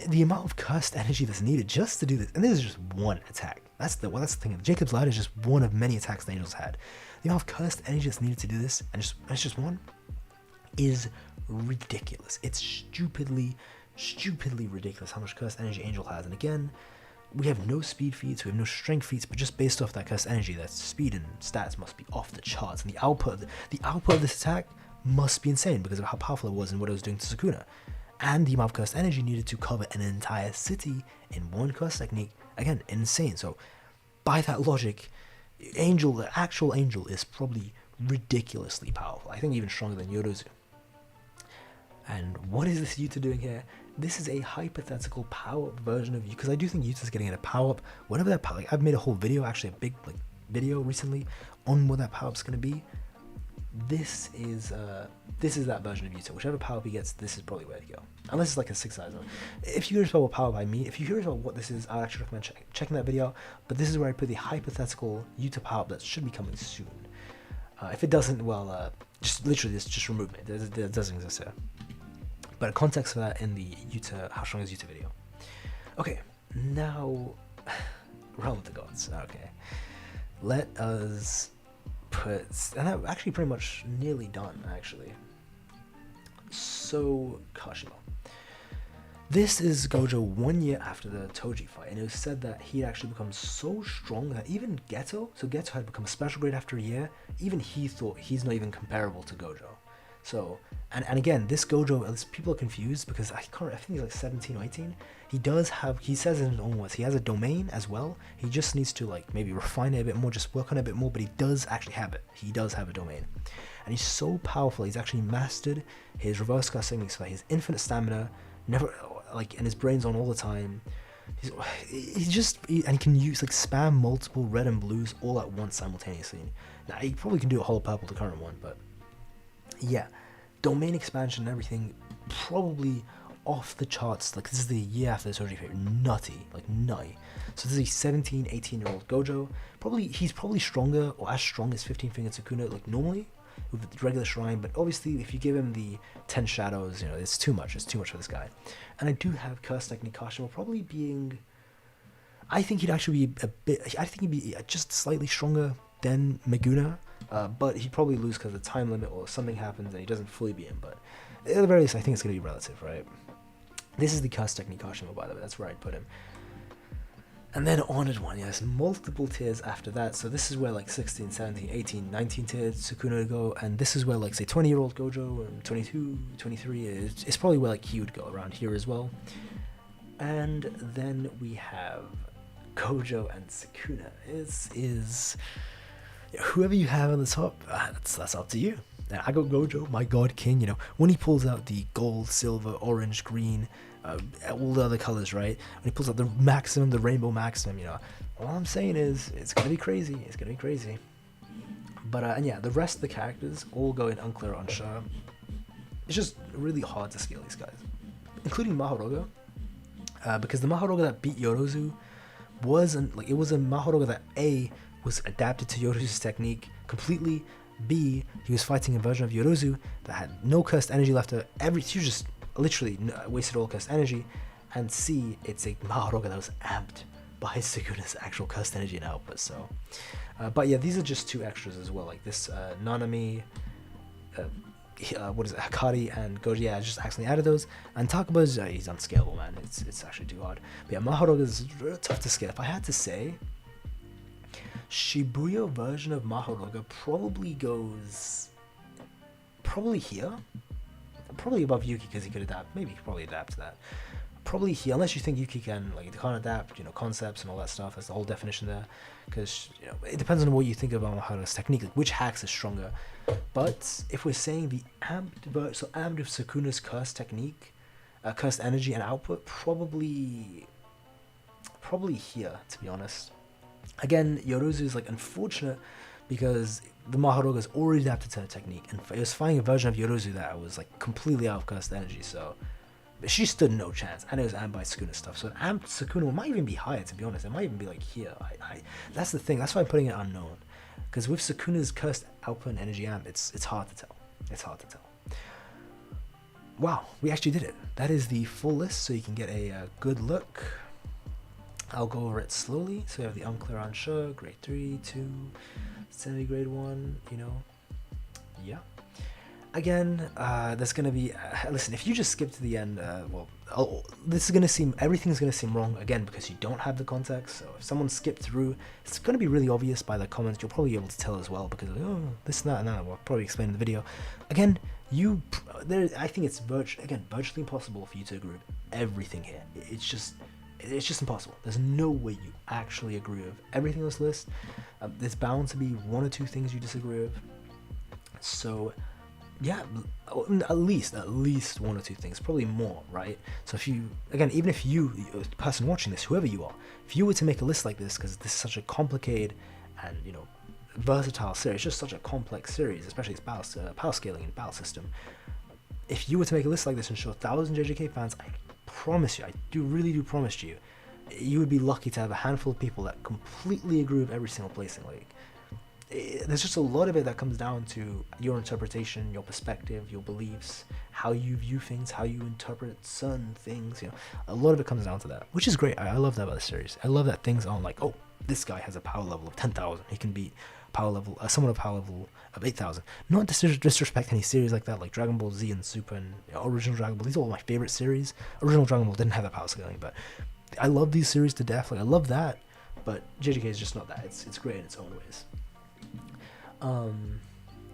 The amount of cursed energy that's needed just to do this, and this is just one attack. That's the thing. Jacob's Ladder is just one of many attacks the Angels had. The amount of cursed energy that's needed to do this, and it's just one, is ridiculous. It's stupidly ridiculous how much cursed energy Angel has. And again, we have no speed feats, we have no strength feats, but just based off that cursed energy, that speed and stats must be off the charts. And the output of this attack must be insane because of how powerful it was and what it was doing to Sukuna. And the amount of cursed energy needed to cover an entire city in one curse technique, again, insane. So by that logic, Angel, the actual Angel, is probably ridiculously powerful. I think even stronger than Yoruzu. And what is this Yuta doing here? This is a hypothetical power-up version of Yuta, because I do think Yuta's getting a power-up. Whatever that power, like, I've made a whole video, actually a big like video recently, on what that power-up's going to be. This is that version of Yuta. Whichever power-up he gets, this is probably where to go. Unless it's like a 6-size one. If you're curious about what power-up I mean, if you're curious about what this is, I'd actually recommend checking that video. But this is where I put the hypothetical Yuta power-up that should be coming soon. If it doesn't, well, just literally just remove it. It doesn't exist here. But a context for that in the Yuta, How Strong is Yuta video. Okay, now, Realm of the Gods. Okay, let us put, and I'm actually pretty much nearly done, actually. So, Kashimo. This is Gojo 1 year after the Toji fight, and it was said that he'd actually become so strong that even Geto, so Geto had become a special grade after a year, even he thought he's not even comparable to Gojo. So, and again, this Gojo, people are confused because I think he's like 17 or 18. He says in his own words, he has a domain as well. He just needs to like maybe refine it a bit more, just work on it a bit more, but he does actually have it. He does have a domain. And he's so powerful, he's actually mastered his reverse class techniques, his infinite stamina, never, like, and his brain's on all the time. And he can use, like, spam multiple red and blues all at once simultaneously. Now, he probably can do a whole purple, the current one, but yeah, domain expansion and everything, probably off the charts. Like, this is the year after the Toji fight, nutty. So this is a 17, 18-year-old Gojo. He's probably stronger, or as strong as 15-Fingered Sukuna, like, normally, with the regular shrine, but obviously, if you give him the 10 shadows, you know, it's too much for this guy. And I do have Curse Technique Kashimo probably being, I think he'd actually be he'd be just slightly stronger than Meguna, but he'd probably lose because of the time limit or something happens and he doesn't fully beat him, but at the very least, I think it's going to be relative, right? This is the Curse Technique Kashimo, by the way, that's where I'd put him. And then Honored One, yeah, there's multiple tiers after that. So this is where like 16, 17, 18, 19 tiers Sukuna go, and this is where like say 20-year-old Gojo and 22, 23 it's probably where like he would go around here as well. And then we have Gojo and Sukuna. Is whoever you have on the top, that's up to you. Now, I got Gojo, my god king, you know, when he pulls out the gold, silver, orange, green, all the other colors, right? When he pulls out the maximum, the rainbow maximum, you know, all I'm saying is, it's gonna be crazy, it's gonna be crazy. But, and yeah, the rest of the characters all go in unclear, unsure. It's just really hard to scale these guys, including Mahoroga, because the Mahoroga that beat Yorozu wasn't, like, it was a Mahoroga that A, was adapted to Yorozu's technique completely, B, he was fighting a version of Yorozu that had no cursed energy left. He was just literally wasted all cursed energy, and C, it's a Mahoroga that was amped by Sukuna's actual cursed energy and output. So, but yeah, these are just two extras as well, like this Nanami, what is it, Hakari and Gojo. Yeah, I just accidentally added those. And Takaba's he's unscalable, man. It's actually too hard. But yeah, Mahoroga is tough to scale. If I had to say, Shibuya version of Mahoroga probably goes here, probably above Yuki because he could adapt. Maybe he could probably adapt to that. Probably here, unless you think Yuki can, like, they can't adapt, you know, concepts and all that stuff. That's the whole definition there. Because, you know, it depends on what you think about Mahoroga's technique, like which hacks is stronger. But if we're saying the amped version, so amped of Sukuna's cursed technique, cursed energy and output, probably here, to be honest. Again, Yorozu is like unfortunate because the Mahoroga is already adapted to her technique, and it was fighting a version of Yorozu that was like completely out of cursed energy, so she stood no chance, and it was amped by Sukuna stuff. So amped Sukuna might even be higher, to be honest. It might even be like here. That's the thing. That's why I'm putting it unknown, because with Sukuna's cursed output and energy amp, it's hard to tell. It's hard to tell. Wow, we actually did it. That is the full list, so you can get a good look. I'll go over it slowly. So we have the unclear, unsure, grade 3, 2, semi-grade 1, you know, yeah. Again, there's going to be, listen, if you just skip to the end, this is going to seem, everything's going to seem wrong, again, because you don't have the context. So if someone skipped through, it's going to be really obvious by the comments. You'll probably be able to tell as well, because, oh, this and that and that, we'll probably explain in the video. Again, I think it's virtually impossible for you to agree with everything here. It's just impossible. There's no way you actually agree with everything on this list. There's bound to be one or two things you disagree with. So, yeah, at least one or two things, probably more, right? So if you, again, even if you, the person watching this, whoever you are, if you were to make a list like this, because this is such a complicated and, you know, versatile series, just such a complex series, especially its power scaling and battle system. If you were to make a list like this and show 1,000 JJK fans, I promise you, I really do promise you, you would be lucky to have a handful of people that completely agree with every single placing. Like, there's just a lot of it that comes down to your interpretation, your perspective, your beliefs, how you view things, how you interpret certain things. You know, a lot of it comes down to that, which is great. I love that about the series. I love that things aren't like, oh, this guy has a power level of 10,000, he can beat power level, someone of power level of 8,000. Not to disrespect any series like that, like Dragon Ball Z and Super and, you know, original Dragon Ball. These are all my favorite series. Original Dragon Ball didn't have that power scaling, but I love these series to death. Like, I love that, but JJK is just not that. It's great in its own ways.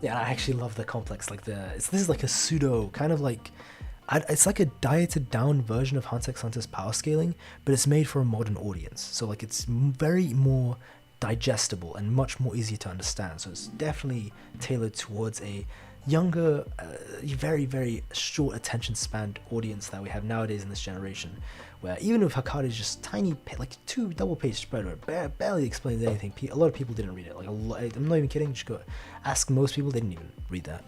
Yeah, I actually love the complex. Like this is like a pseudo kind of like, it's like a dieted down version of Hunter x Hunter's power scaling, but it's made for a modern audience. So like it's very more digestible and much more easier to understand. So it's definitely tailored towards a younger, very, very short attention span audience that we have nowadays in this generation, where even if Hakari's just tiny, like 2 double-page spread where it barely explains anything, a lot of people didn't read it. Like I'm not even kidding. Just go ask most people; they didn't even read that.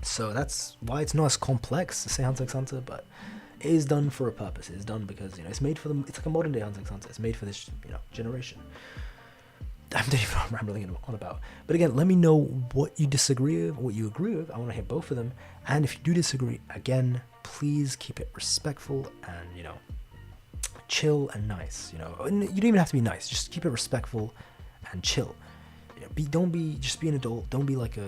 So that's why it's not as complex to say Hunter x Hunter, but it is done for a purpose. It is done because, you know, it's made for them. It's like a modern day Hunter x Hunter. It's made for this, you know, generation. I don't even know what I'm rambling on about. But again, let me know what you disagree with, what you agree with. I want to hear both of them. And if you do disagree, again, please keep it respectful and, you know, chill and nice. You know, and you don't even have to be nice. Just keep it respectful and chill. You know, don't be just be an adult. Don't be like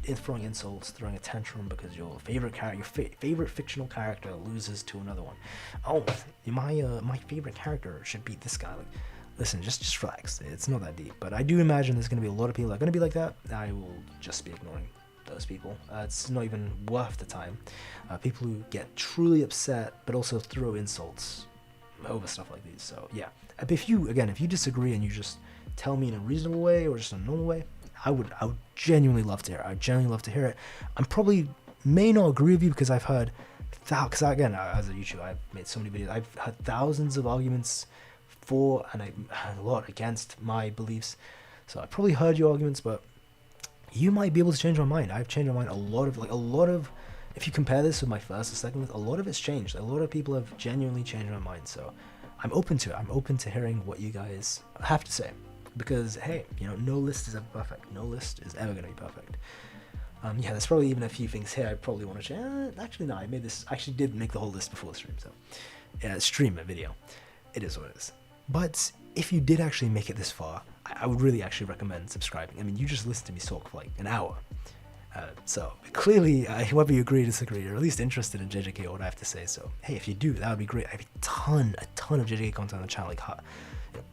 throwing insults, throwing a tantrum because your favorite character, your favorite fictional character loses to another one. Oh, my favorite character should beat this guy. Like, listen, just relax. It's not that deep. But I do imagine there's going to be a lot of people that are going to be like that. I will just be ignoring those people. It's not even worth the time. People who get truly upset, but also throw insults over stuff like these. So yeah, if you disagree and you just tell me in a reasonable way or just a normal way, I would genuinely love to hear it. I genuinely love to hear it. I'm probably may not agree with you because I've heard, because again, as a YouTuber, I've made so many videos. I've heard thousands of arguments for and a lot against my beliefs. So I probably heard your arguments, but you might be able to change my mind. I've changed my mind a lot of. If you compare this with my first and second, a lot of it's changed. A lot of people have genuinely changed my mind. So I'm open to it. I'm open to hearing what you guys have to say. Because, hey, no list is ever perfect. No list is ever going to be perfect. Yeah, there's probably even a few things here I probably want to change. Actually, no, I actually did make the whole list before the stream. So, yeah, stream a video. It is what it is. But if you did actually make it this far, I would really actually recommend subscribing. I mean, you just listened to me talk for like an hour. So clearly, whether you agree or disagree, you're at least interested in JJK or what I have to say. So hey, if you do, that would be great. I have a ton of JJK content on the channel, like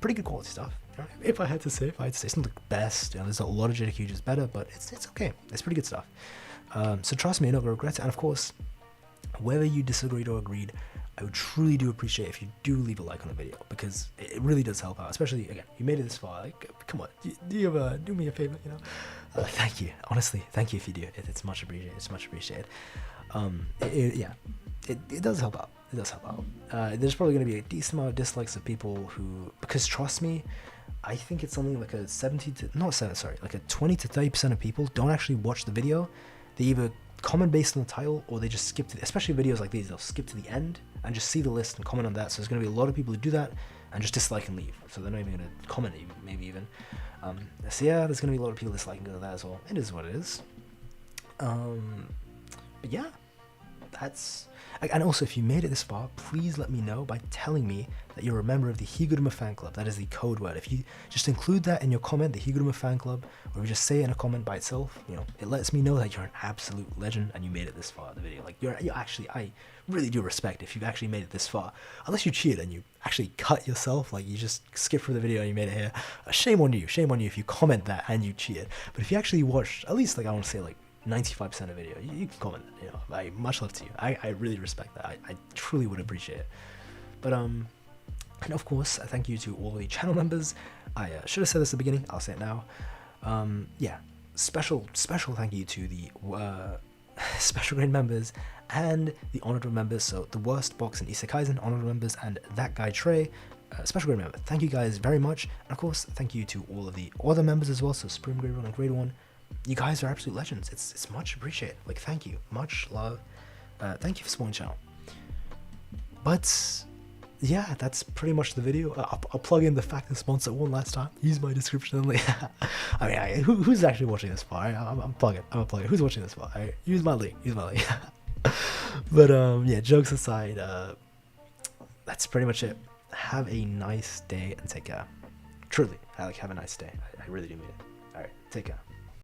pretty good quality stuff. If I had to say, it's not the best. There's a lot of JJK which is better, but it's okay. It's pretty good stuff. So trust me, you're not gonna regret it. And of course, whether you disagreed or agreed, I would truly do appreciate if you do leave a like on the video, because it really does help out. Especially, again, you made it this far. Like, come on, do me a favor, thank you. Honestly, thank you if you do. It's much appreciated. It's much appreciated. It does help out. It does help out. There's probably going to be a decent amount of dislikes of people who, because trust me, I think it's something like a 20 to 30% of people don't actually watch the video. They either comment based on the title, or they just skip to especially videos like these, they'll skip to the end and just see the list and comment on that. So there's going to be a lot of people who do that and just dislike and leave, so they're not even going to comment maybe even. So yeah, there's going to be a lot of people disliking that as well. It is what it is. But yeah, that's, and also if you made it this far, please let me know by telling me that you're a member of the Higuruma fan club. That is the code word. If you just include that in your comment, the Higuruma fan club, or you just say it in a comment by itself, it lets me know that you're an absolute legend and you made it this far in the video. Like you're actually, I really do respect if you've actually made it this far. Unless you cheated and you actually cut yourself, like you just skipped through the video and you made it here. Shame on you if you comment that and you cheated. But if you actually watched, at least like I want to say like 95% of the video, you can comment. I much love to you. I really respect that. I truly would appreciate it. But and of course, thank you to all the channel members. I should have said this at the beginning. I'll say it now. Yeah, special thank you to the special grade members and the honorable members. So the worst box in Jujutsu Kaisen, honorable members, and that guy Trey, special grade member. Thank you guys very much. And of course, thank you to all of the other members as well. So Supreme Grade 1 and Grade 1. You guys are absolute legends. It's much appreciated. Like, thank you. Much love. Thank you for supporting the channel. But yeah, that's pretty much the video. I'll plug in the fact and sponsor one last time. Use my description only. I mean, who's actually watching this far? I'm plugging. Who's watching this far? Use my link. But yeah, jokes aside, that's pretty much it. Have a nice day and take care. Truly, have a nice day. I really do mean it. All right, take care.